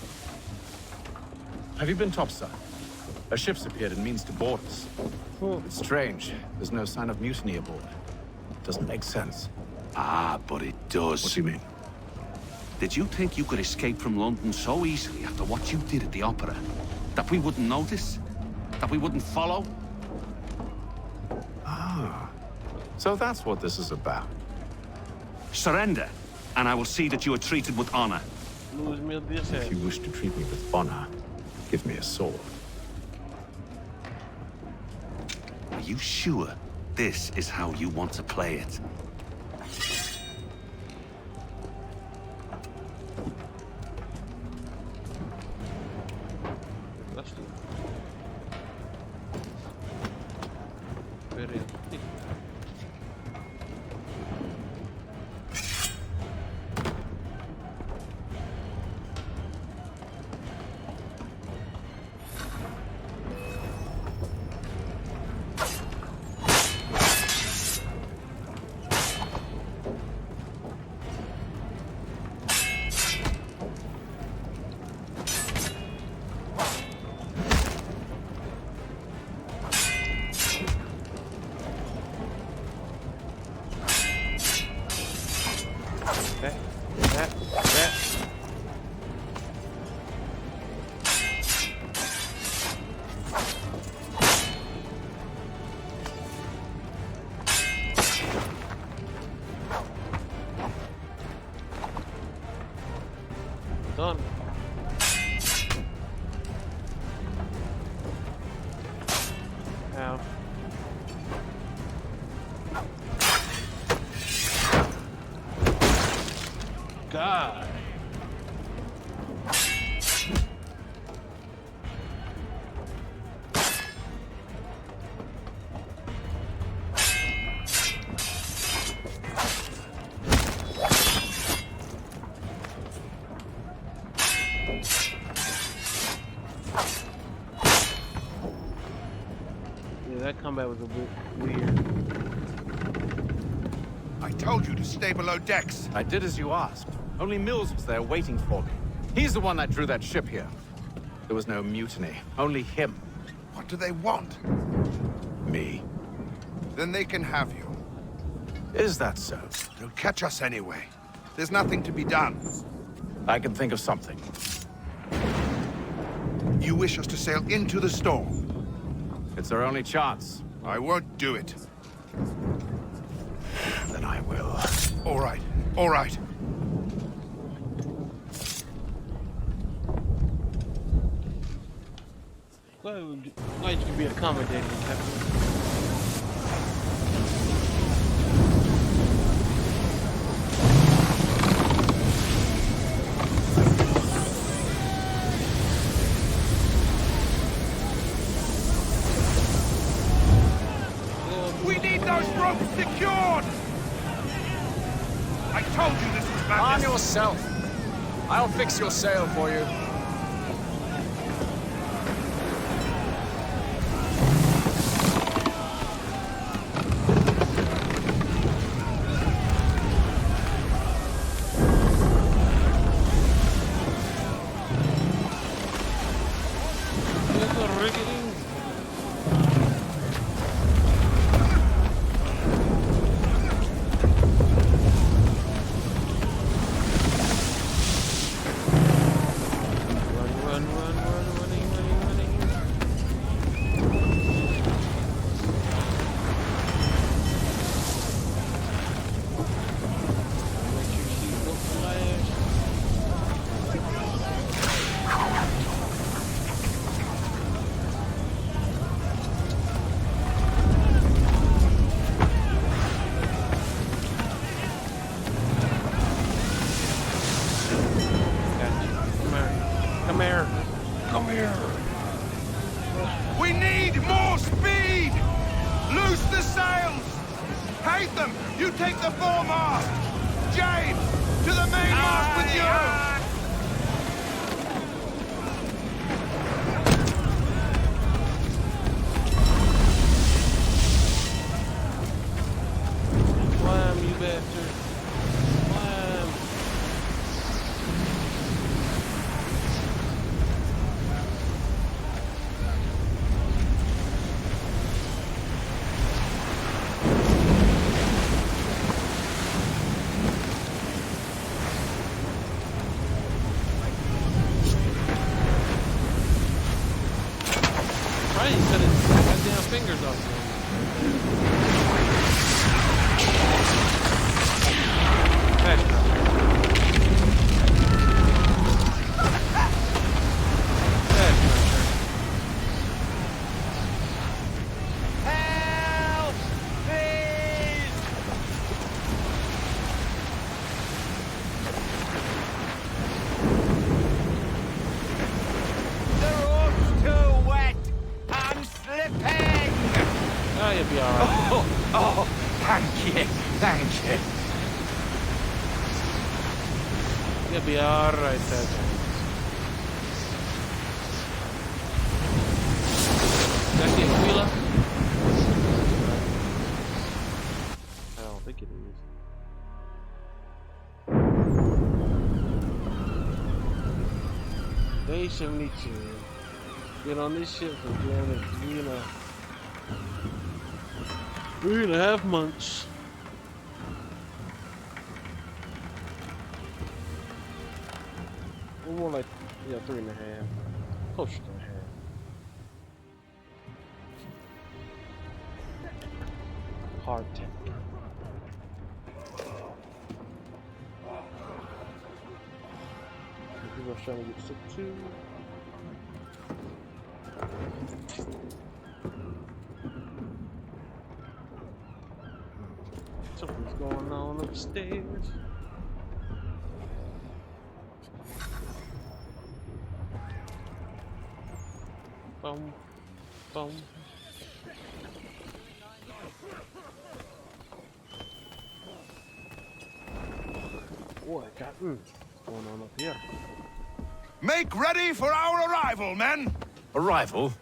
Speaker 15: Have you been topside? A ship's appeared and means to board us. It's strange. There's no sign of mutiny aboard. Doesn't make sense.
Speaker 16: Ah, but it does.
Speaker 15: What do you mean?
Speaker 16: Did you think you could escape from London so easily after what you did at the opera? That we wouldn't notice? That we wouldn't follow?
Speaker 15: Ah. So that's what this is about.
Speaker 16: Surrender, and I will see that you are treated with honor.
Speaker 15: If you wish to treat me with honor, give me a sword.
Speaker 16: Are you sure this is how you want to play it?
Speaker 1: Done. Ow. God. combat was a bit weird.
Speaker 5: I told you to stay below decks.
Speaker 15: I did as you asked. Only Mills was there waiting for me. He's the one that drew that ship here. There was no mutiny, only him.
Speaker 5: What do they want?
Speaker 15: Me.
Speaker 5: Then they can have you.
Speaker 15: Is that so?
Speaker 5: They'll catch us anyway. There's nothing to be done.
Speaker 15: I can think of something.
Speaker 5: You wish us to sail into the storm?
Speaker 15: It's our only chance.
Speaker 5: I won't do it.
Speaker 15: Then I will.
Speaker 5: All right, all right.
Speaker 1: Glad you can be accommodating, Captain.
Speaker 5: We need those ropes secured! I told you this was madness.
Speaker 6: Arm yourself. I'll fix your sail for you.
Speaker 5: We need more speed! Loose the sails! Haytham, you take the foremast! James, to the mainmast with you!
Speaker 1: Wham, you bastard. Wham. Right, he cut his goddamn fingers off.
Speaker 9: Help! Please! The rope's too wet! I'm slipping!
Speaker 1: Oh, you'll be alright.
Speaker 9: Oh, thank you, thank you.
Speaker 1: You'll be alright, Ted. Did I see a wheeler? I don't think it is. Day 72. Been on this ship for 3.5 months. More like, yeah, 3.5. Closer to a half. Hard tech. People are trying to get sick too. Something's going on upstairs. Boom, boom. Boy, got what's going on up here?
Speaker 5: Make ready for our arrival, men!
Speaker 15: Arrival?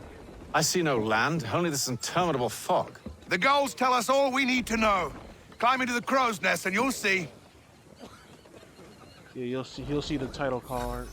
Speaker 15: I see no land, only this interminable fog.
Speaker 5: The goals tell us all we need to know. Climb into the crow's nest and you'll see.
Speaker 1: Yeah, you'll see the title card.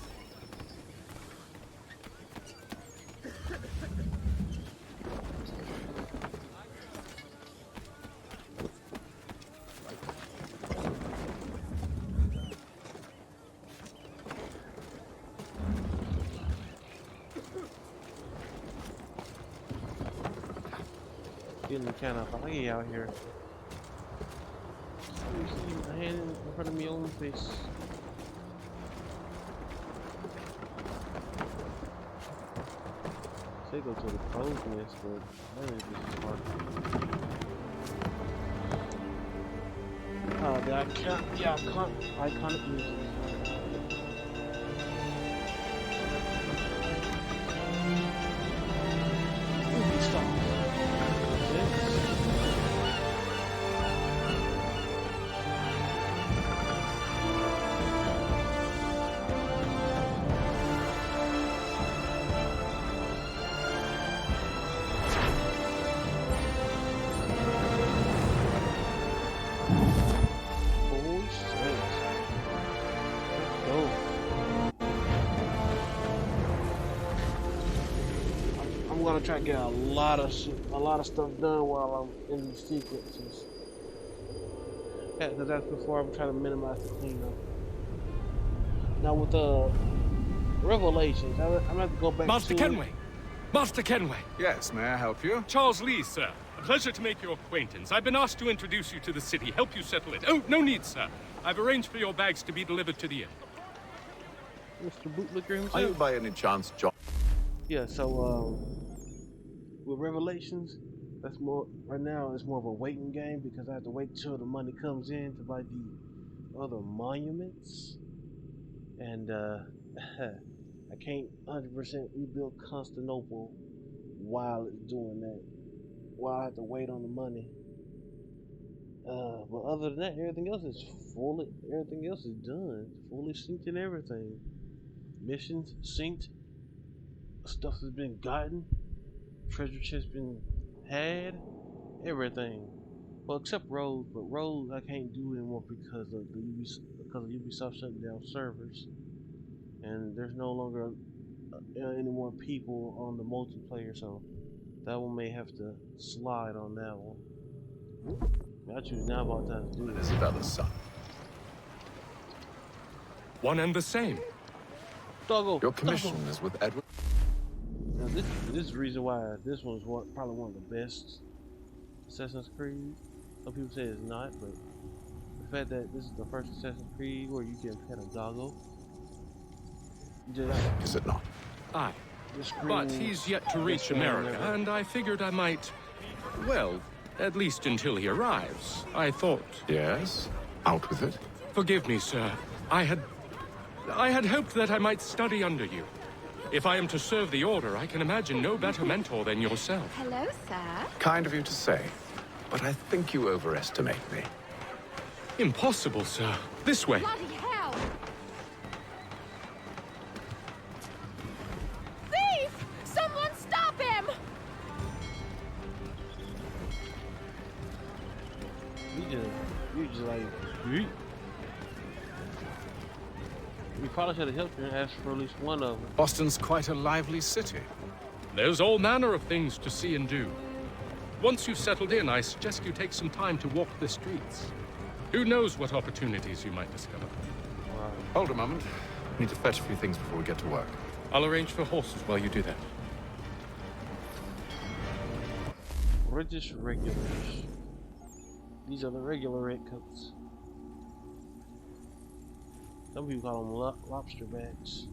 Speaker 1: Getting kind of foggy out here. You see my hand in front of me on my face. Say go to the crow's nest, but that is just hard. The iconic music. I'm gonna try to get a lot of stuff done while I'm in these sequences. Yeah, because that's before I'm trying to minimize the cleanup. Now with the Revelations, I'm gonna have to go back
Speaker 21: Master
Speaker 1: to
Speaker 21: Kenway! Master Kenway!
Speaker 15: Yes, may I help you?
Speaker 21: Charles Lee, sir. A pleasure to make your acquaintance. I've been asked to introduce you to the city, help you settle it. Oh, no need, sir. I've arranged for your bags to be delivered to the inn.
Speaker 1: Mr. Bootlicker himself.
Speaker 15: Are you by any chance John?
Speaker 1: Yeah, so with Revelations, that's more right now. It's more of a waiting game because I have to wait till the money comes in to buy the other monuments, and I can't 100% rebuild Constantinople while it's doing that. While I have to wait on the money. But other than that, everything else is done. Fully synced and everything. Missions synced. Stuff has been gotten. Treasure chest been had. Everything. Well, except roads, but roads I can't do anymore because of Ubisoft shutting down servers, and there's no longer any more people on the multiplayer, so that one may have to slide on that one. I choose now about time to do this.
Speaker 15: Isabella's son.
Speaker 21: One and the same.
Speaker 1: Doggo.
Speaker 15: Your commission is with Edward.
Speaker 1: Now this is the reason why this one's probably one of the best Assassin's Creed. Some people say it's not, but the fact that this is the first Assassin's Creed where you can pet a doggo.
Speaker 15: Is it not?
Speaker 21: Aye. But he's yet to reach America, and I figured I might, well, at least until he arrives, I thought.
Speaker 15: Yes? Out with it.
Speaker 21: Forgive me, sir. I had hoped that I might study under you. If I am to serve the Order, I can imagine no better mentor than yourself.
Speaker 22: Hello, sir.
Speaker 15: Kind of you to say, but I think you overestimate me.
Speaker 21: Impossible, sir. This way.
Speaker 22: Bloody hell! Thief! Someone stop him!
Speaker 1: You just like, we probably should have helped you and asked for at least one of them.
Speaker 15: Boston's quite a lively city.
Speaker 21: There's all manner of things to see and do. Once you've settled in, I suggest you take some time to walk the streets. Who knows what opportunities you might discover.
Speaker 1: Wow.
Speaker 15: Hold a moment. I need to fetch a few things before we get to work.
Speaker 21: I'll arrange for horses while you do that.
Speaker 1: British regulars. These are the regular redcoats. Some people call them lobster backs.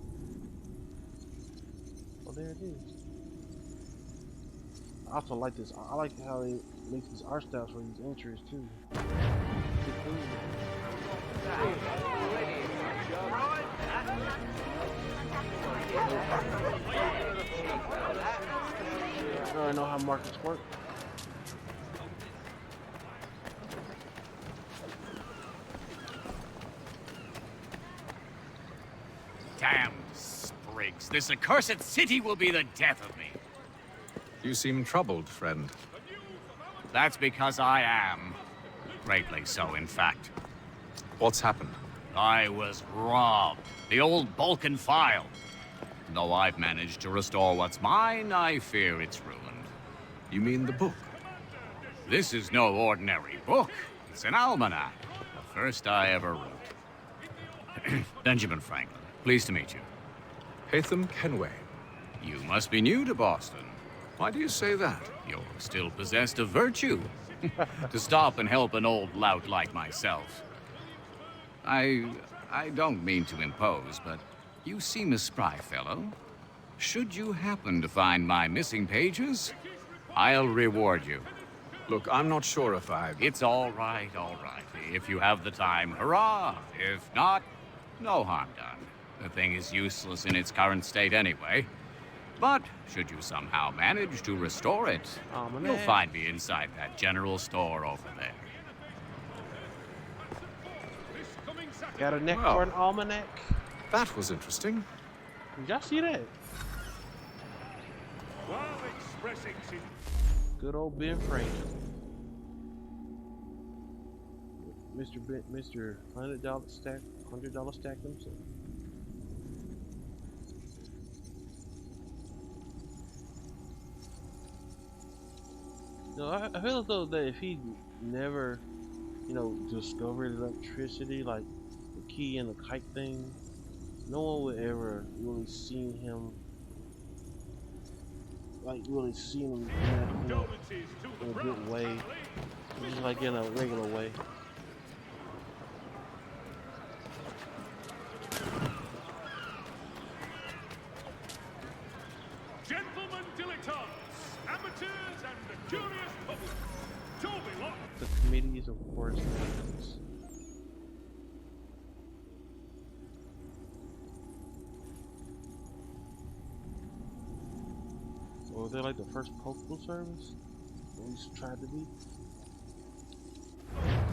Speaker 1: Oh, there it is. I also like this. I like how they make these art styles for these entries too. I already know how markets work.
Speaker 23: Damned sprigs. This accursed city will be the death of me.
Speaker 15: You seem troubled, friend.
Speaker 9: That's because I am. Greatly so, in fact.
Speaker 15: What's happened?
Speaker 9: I was robbed. The old Balkan file. Though I've managed to restore what's mine, I fear it's ruined.
Speaker 15: You mean the book?
Speaker 9: This is no ordinary book. It's an almanac. The first I ever wrote. Benjamin Franklin, pleased to meet you.
Speaker 15: Hatham Kenway.
Speaker 9: You must be new to Boston.
Speaker 15: Why do you say that?
Speaker 9: You're still possessed of virtue. To stop and help an old lout like myself. I don't mean to impose, but you seem a spry fellow. Should you happen to find my missing pages, I'll reward you.
Speaker 15: Look, I'm not sure if I've...
Speaker 9: It's all right, all right. If you have the time, hurrah! If not, no harm done. The thing is useless in its current state anyway. But should you somehow manage to restore it, you'll find me inside that general store over there.
Speaker 1: Got a neck for an almanac?
Speaker 15: That was interesting.
Speaker 1: Did y'all see that? Good old Ben Franklin. Mr. $100 stack himself. No, I feel as though that if he never, discovered electricity, like the key and the kite thing, no one would ever really see him, in a good way, just like in a regular way.
Speaker 11: Gentlemen dilettantes, amateurs, and the curious public. Toby Lock.
Speaker 1: The committees of correspondence. Or was they like the first postal service? At least tried to be.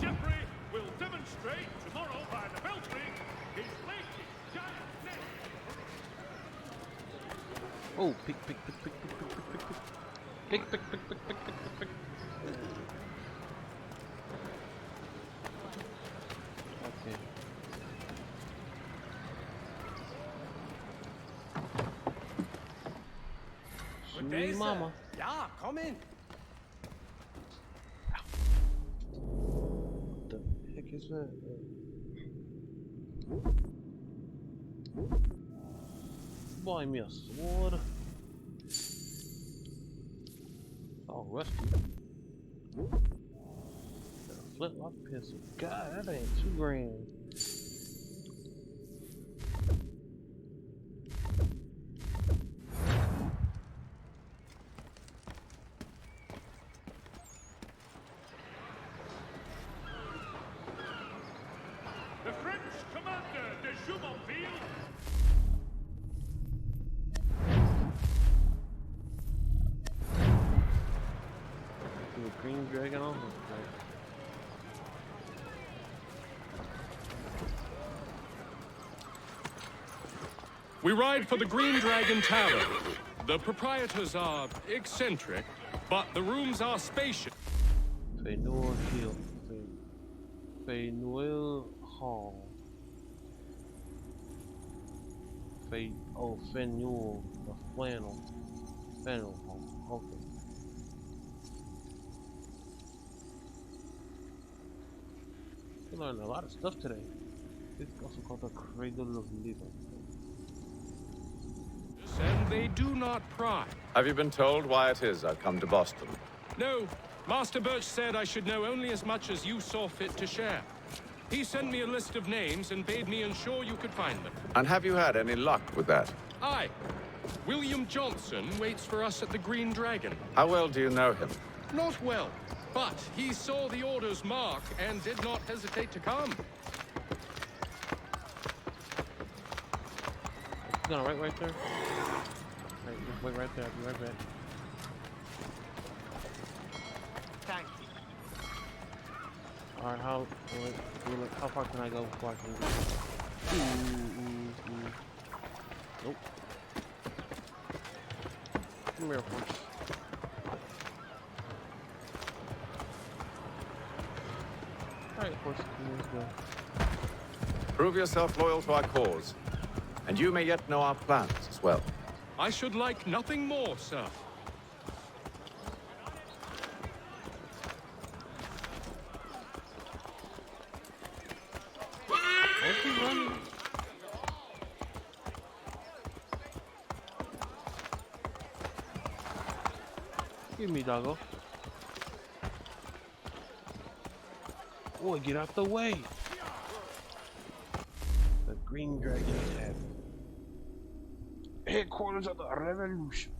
Speaker 11: Jeffrey will demonstrate tomorrow by the belfry his latest giant net.
Speaker 1: Oh, pick. Pick. Okay. Sweet mama.
Speaker 12: Yeah, come in.
Speaker 1: What the heck is that? Buy me a sword. Oh, rusty. A flintlock pistol. God, that ain't $2 grand.
Speaker 11: The French commander de Jumonville.
Speaker 1: The green dragon on him.
Speaker 21: We ride for the Green Dragon Tavern. The proprietors are eccentric, but the rooms are spacious.
Speaker 1: Fenor Hill. Fenwell Hall. Fenwell. The Fennel Hall. Okay. We learned a lot of stuff today. It's also called the Cradle of Living.
Speaker 21: And they do not pry.
Speaker 15: Have you been told why it is I've come to Boston?
Speaker 21: No, Master Birch said I should know only as much as you saw fit to share. He sent me a list of names and bade me ensure you could find them.
Speaker 15: And have you had any luck with that?
Speaker 21: Aye. William Johnson waits for us at the Green Dragon.
Speaker 15: How well do you know him?
Speaker 21: Not well, but he saw the order's mark and did not hesitate to come.
Speaker 1: He's gonna right there. Right, just wait right there. I'll be right back.
Speaker 12: Thank you.
Speaker 1: Alright, how far can I go before I can go? Nope. Come here, horse. Alright, horse, let's go.
Speaker 15: Prove yourself loyal to our cause, and you may yet know our plans as well.
Speaker 21: I should like nothing more, sir.
Speaker 1: Where's he running? Give me, doggo. Boy, get out the way. The Green Dragon Tavern. Headquarters of the Revolution.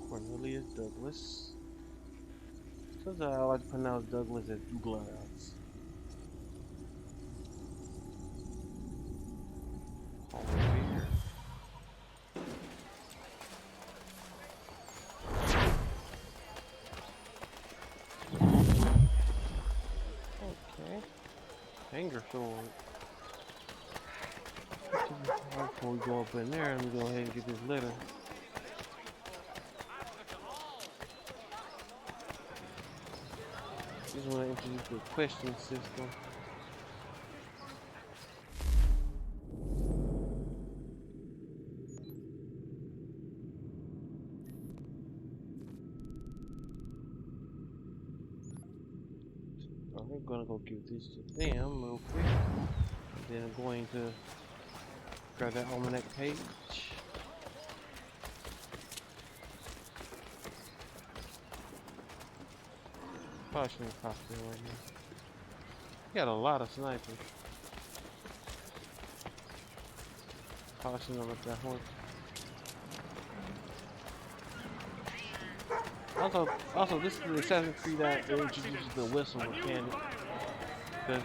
Speaker 1: Cornelius Douglas. Sometimes I like to pronounce Douglas as Douglas. Over here. Okay. Hanger sword. Before we go up in there, let me go ahead and get this letter. Just want to introduce the question system. I'm gonna go give this to them real quick. And then I'm going to grab that almanac page. Probably shouldn't cost them right now. Got a lot of snipers. Probably shouldn't let that horse. Also, this is the Assassin's Creed that introduces the whistle mechanic. Because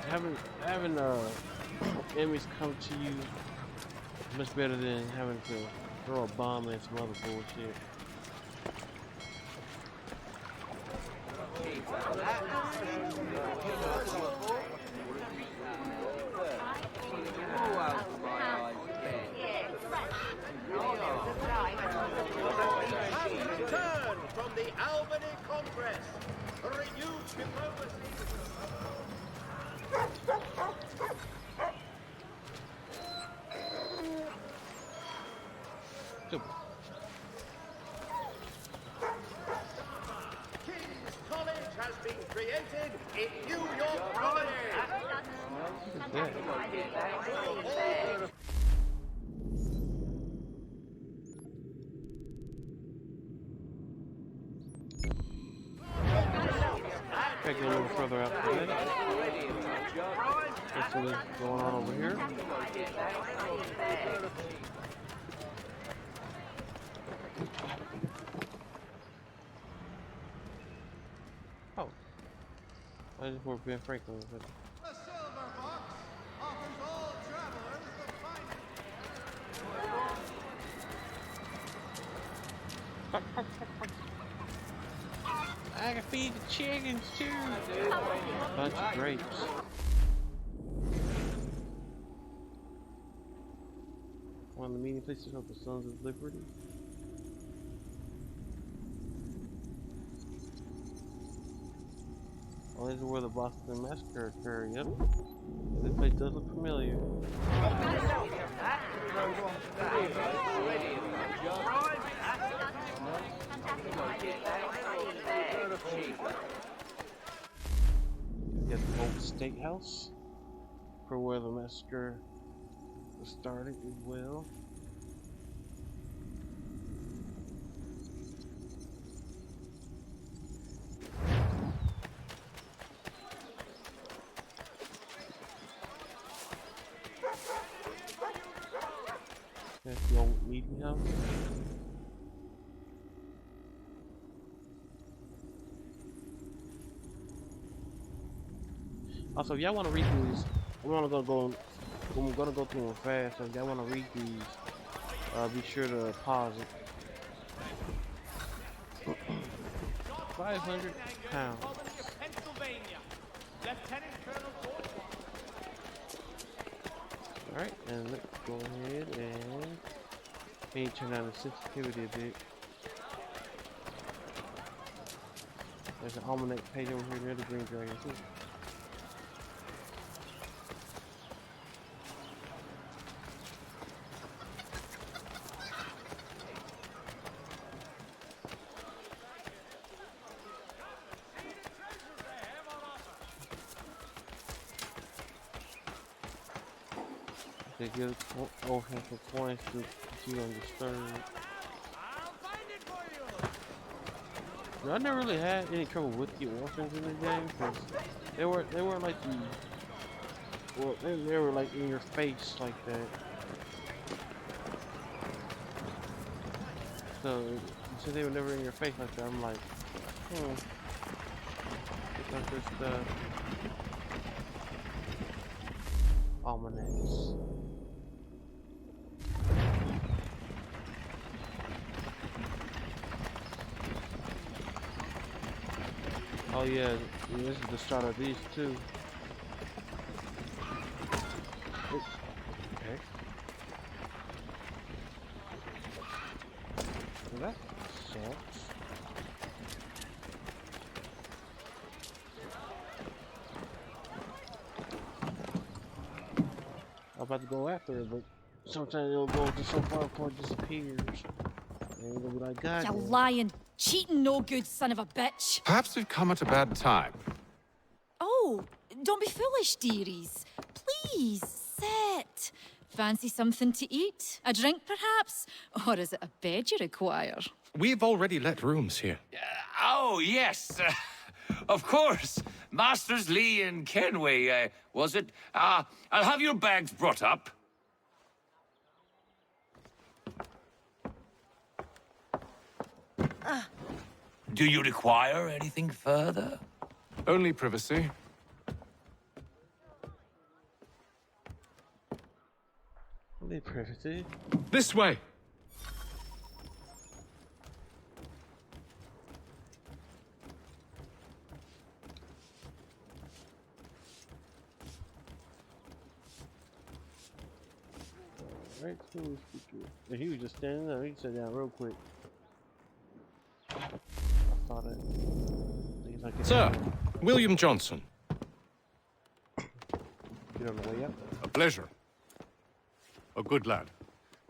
Speaker 1: having enemies come to you is much better than having to throw a bomb and some other bullshit.
Speaker 12: Return from the Albany Congress. Renewed diplomacy. King's College has been created in New York Colony.
Speaker 1: Gotta get a little further out today. What's going on over here? Oh. I just worked Ben Franklin.
Speaker 12: A silver box offers all travelers the
Speaker 1: I can feed the chickens too. Bunch of grapes. One of the meeting places of the Sons of Liberty. Oh, this is where the Boston Massacre occurred. Yep. This place does look familiar. Get the old state house for where the massacre was started as well. That's the old meeting house. Also, if y'all want to read these, I'm gonna go through them fast. So if y'all want to read these, be sure to pause it. 500 pounds. Alright, and let's go ahead and He ain't turned down the sensitivity a bit. There's an almanac page over here near the green dragon too. They give old handful of coins to keep you undisturbed. I never really had any trouble with the orphans in the game because they weren't like the they were like in your face like that. So since they were never in your face like that, I'm like, it's not just almanacs. Oh yeah, this is the start of these too. Okay. Well, that sucks. I'm about to go after it, but sometimes it'll go to so far before it disappears. And it'll be like, God.
Speaker 2: You lying, cheating, no good son of a bitch.
Speaker 15: Perhaps we've come at a bad time.
Speaker 2: Oh, don't be foolish, dearies. Please, sit. Fancy something to eat? A drink, perhaps? Or is it a bed you require?
Speaker 21: We've already let rooms here.
Speaker 9: Oh, yes. Of course. Masters Lee and Kenway, was it? I'll have your bags brought up. Do you require anything further?
Speaker 15: Only privacy.
Speaker 1: Only privacy?
Speaker 21: This way!
Speaker 1: Right, so he was just standing there. He sat down real quick. I thought it. Like
Speaker 21: Sir, William Johnson.
Speaker 1: Get on the way up.
Speaker 3: A pleasure. A good lad,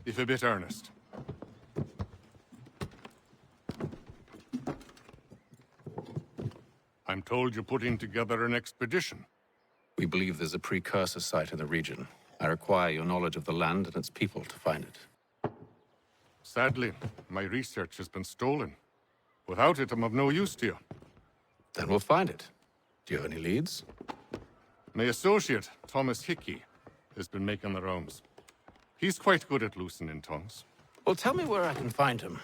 Speaker 3: if a bit earnest. I'm told you're putting together an expedition.
Speaker 15: We believe there's a precursor site in the region. I require your knowledge of the land and its people to find it.
Speaker 3: Sadly, my research has been stolen. Without it, I'm of no use to you.
Speaker 15: Then we'll find it. Do you have any leads?
Speaker 3: My associate, Thomas Hickey, has been making the rounds. He's quite good at loosening tongues.
Speaker 15: Well, tell me where I can find him.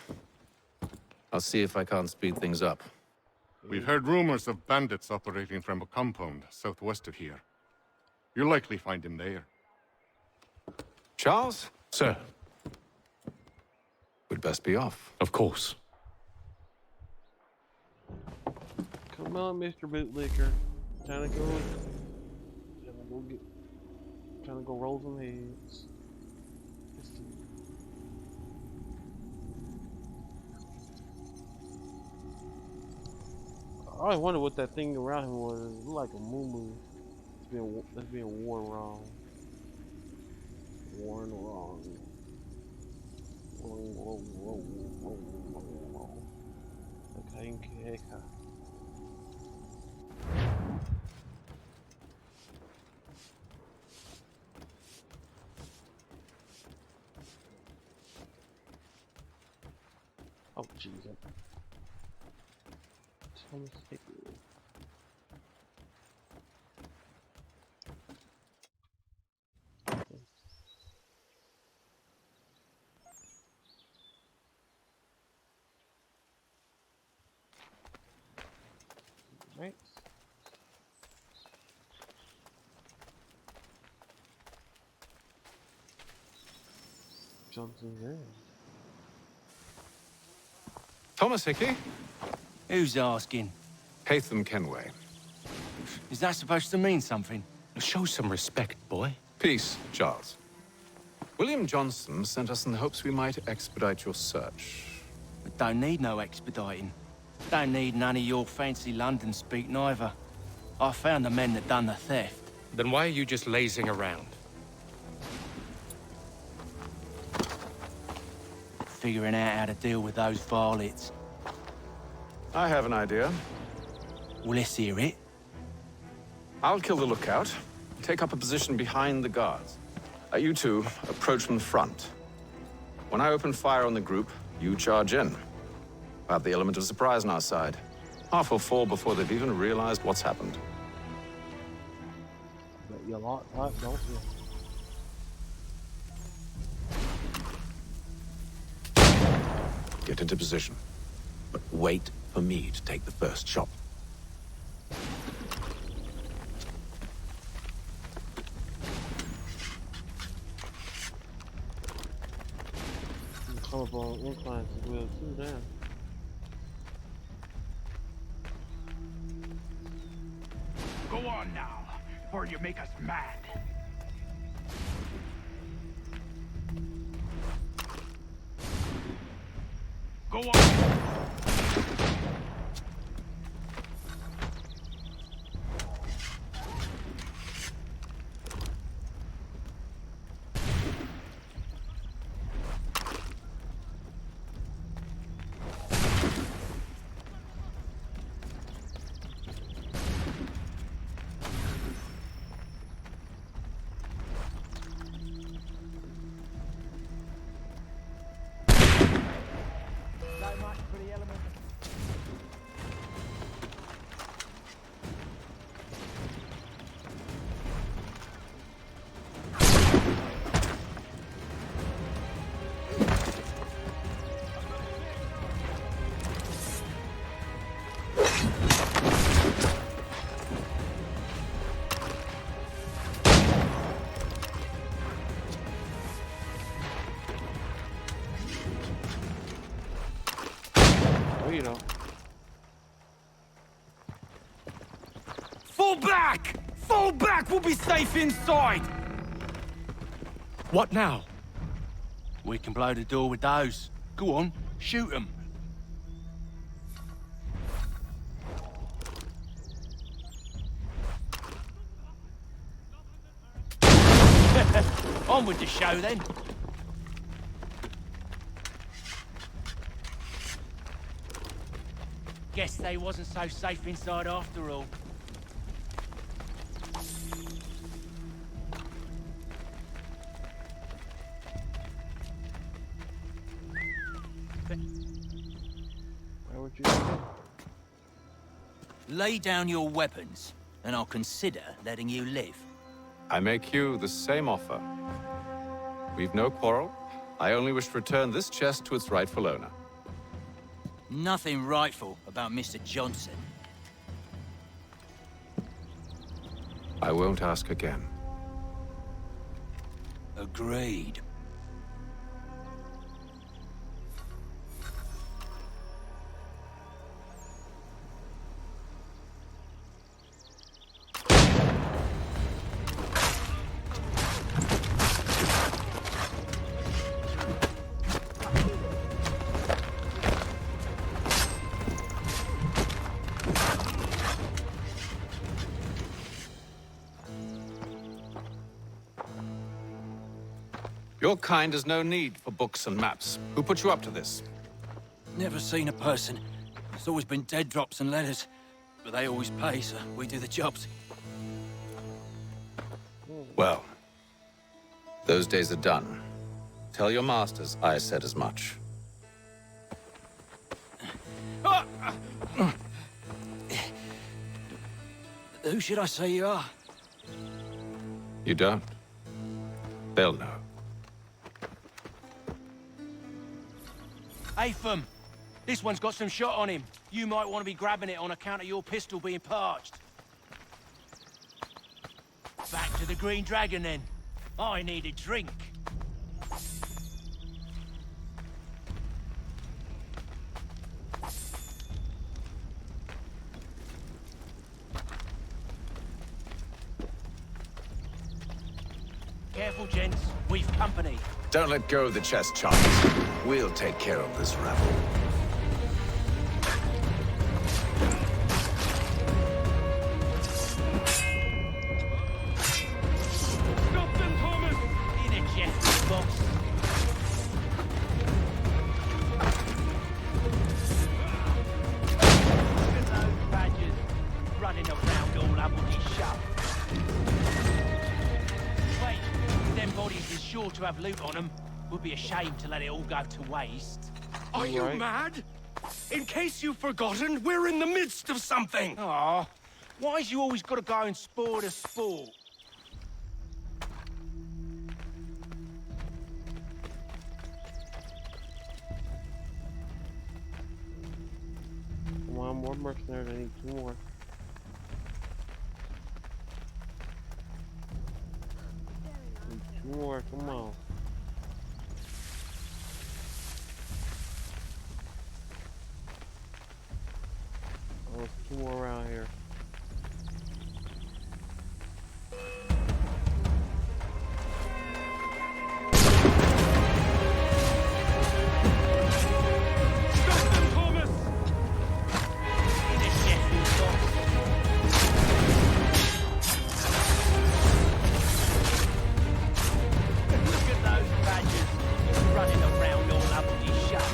Speaker 15: I'll see if I can't speed things up.
Speaker 3: We've heard rumors of bandits operating from a compound southwest of here. You'll likely find him there.
Speaker 15: Charles?
Speaker 21: Sir.
Speaker 15: We'd best be off.
Speaker 21: Of course.
Speaker 1: Come on, Mr. Bootlicker. Trying to go roll some heads. I always wonder what that thing around him was. It looked like a moo-moo. It's being worn wrong. Worn wrong. Okay. Oh, Jesus. Thomas Hickey. Right. Johnson's there.
Speaker 15: Thomas Hickey?
Speaker 17: Who's asking?
Speaker 15: Haytham Kenway.
Speaker 17: Is that supposed to mean something?
Speaker 21: Show some respect, boy.
Speaker 15: Peace, Charles. William Johnson sent us in the hopes we might expedite your search.
Speaker 4: We don't need no expediting. Don't need none of your fancy London speak neither. I found the men that done the theft.
Speaker 21: Then why are you just lazing around?
Speaker 4: Figuring out how to deal with those varlets.
Speaker 15: I have an idea.
Speaker 4: Well, let's hear it.
Speaker 15: I'll kill the lookout, take up a position behind the guards. You two approach from the front. When I open fire on the group, you charge in. We'll have the element of surprise on our side. Half will fall before they've even realized what's happened.
Speaker 1: But you like that, don't you?
Speaker 7: Get into position. But wait for me to take the first shot.
Speaker 1: Come up on inclines as well too, damn.
Speaker 12: Go on now, before you make us mad. Go on.
Speaker 1: You know.
Speaker 4: Fall back! Fall back! We'll be safe inside!
Speaker 21: What now?
Speaker 4: We can blow the door with those. Go on, shoot them. On with the show then. Guess they wasn't so safe inside after all.
Speaker 1: Where would you?
Speaker 10: Lay down your weapons, and I'll consider letting you live.
Speaker 15: I make you the same offer. We've no quarrel. I only wish to return this chest to its rightful owner.
Speaker 10: Nothing rightful about Mr. Johnson.
Speaker 15: I won't ask again.
Speaker 10: Agreed.
Speaker 15: Your kind has no need for books and maps. Who put you up to this?
Speaker 4: Never seen a person. It's always been dead drops and letters. But they always pay, so we do the jobs.
Speaker 15: Well, those days are done. Tell your masters I said as much.
Speaker 4: Who should I say you are?
Speaker 15: You don't? They'll know.
Speaker 4: Atham, this one's got some shot on him. You might want to be grabbing it on account of your pistol being parched. Back to the Green Dragon, then. I need a drink. Careful, gents. We've company.
Speaker 15: Don't let go of the chest, Charles. We'll take care of this rabble.
Speaker 11: Stop them, Thomas!
Speaker 4: In a Jeffrey box. Look at those badgers running around all bloody shut. Wait, them bodies is sure to have loot on them. Would be a shame to let it all go to waste.
Speaker 8: Are you mad? In case you've forgotten, we're in the midst of something!
Speaker 4: Aw, why's you always gotta go and spoil the sport?
Speaker 1: Come on, more mercenaries. I need 2 more. Need 2 more, come on. Oh, there's 2 more around here.
Speaker 11: Stop them, Thomas!
Speaker 4: In a Jeffrey box. Look at those badgers running around all bloody shut.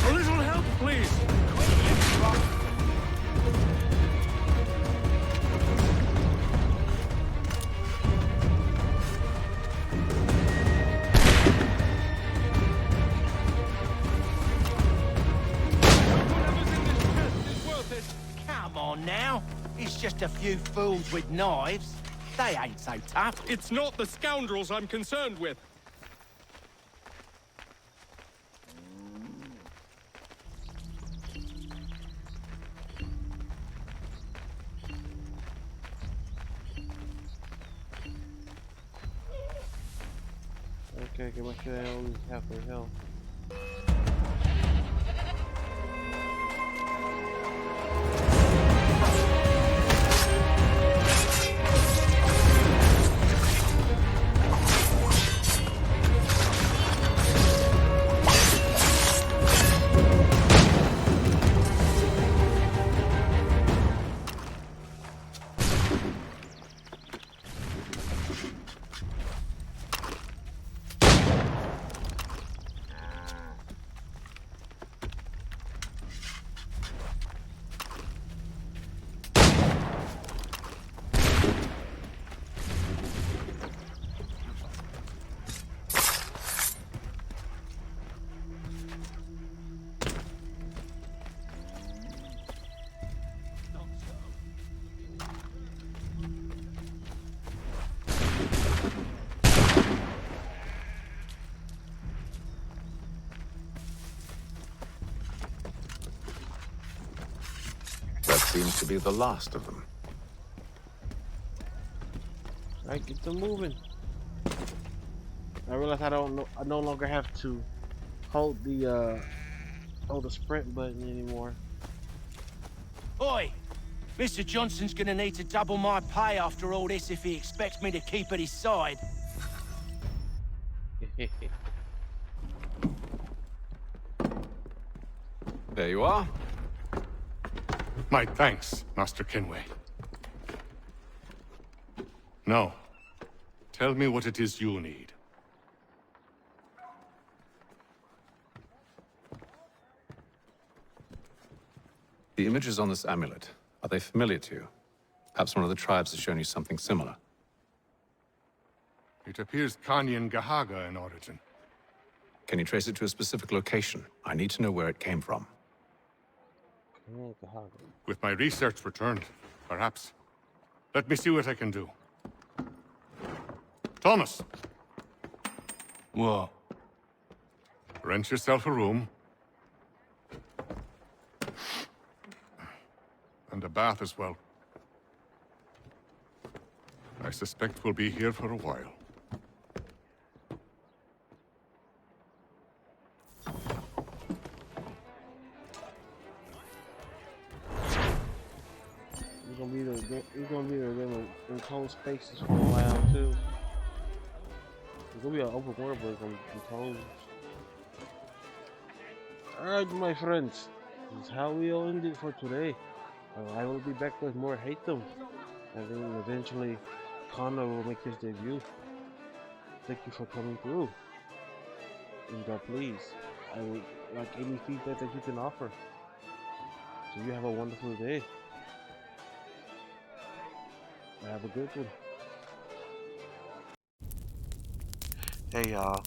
Speaker 8: A little help, please!
Speaker 4: Come on now. It's just a few fools with knives. They ain't so tough.
Speaker 21: It's not the scoundrels I'm concerned with.
Speaker 1: Okay, get my shit out, at least halfway health.
Speaker 15: Seems to be the last of them.
Speaker 1: Alright, get them moving. I realize I no longer have to hold the sprint button anymore.
Speaker 4: Oi! Mr. Johnson's gonna need to double my pay after all this if he expects me to keep at his side.
Speaker 15: There you are.
Speaker 3: My thanks, Master Kenway. Now, tell me what it is you need.
Speaker 15: The images on this amulet, are they familiar to you? Perhaps one of the tribes has shown you something similar.
Speaker 3: It appears Kanyan Gahaga in origin.
Speaker 15: Can you trace it to a specific location? I need to know where it came from.
Speaker 3: With my research returned, perhaps. Let me see what I can do. Thomas!
Speaker 4: What?
Speaker 3: Rent yourself a room. And a bath as well. I suspect we'll be here for a while.
Speaker 1: unclosed spaces for a while too. It's gonna be an open world, but it's gonna be closed. Alright, my friends, this is how we'll end it for today. I will be back with more Hate Them. I think eventually Connor will make his debut. Thank you for coming through. And please, I would like any feedback that you can offer. So you have a wonderful day. Have a good one. Hey y'all,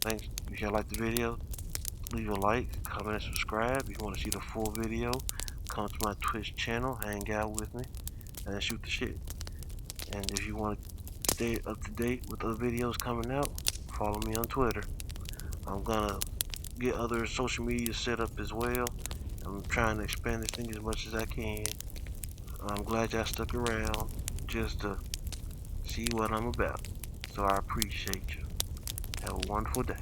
Speaker 1: thanks. If y'all like the video, leave a like, comment, and subscribe. If you want to see the full video, come to my Twitch channel, hang out with me, and shoot the shit. And if you want to stay up to date with other videos coming out, follow me on Twitter. I'm gonna get other social media set up as well. I'm trying to expand this thing as much as I can. I'm glad y'all stuck around just to see what I'm about. So I appreciate you. Have a wonderful day.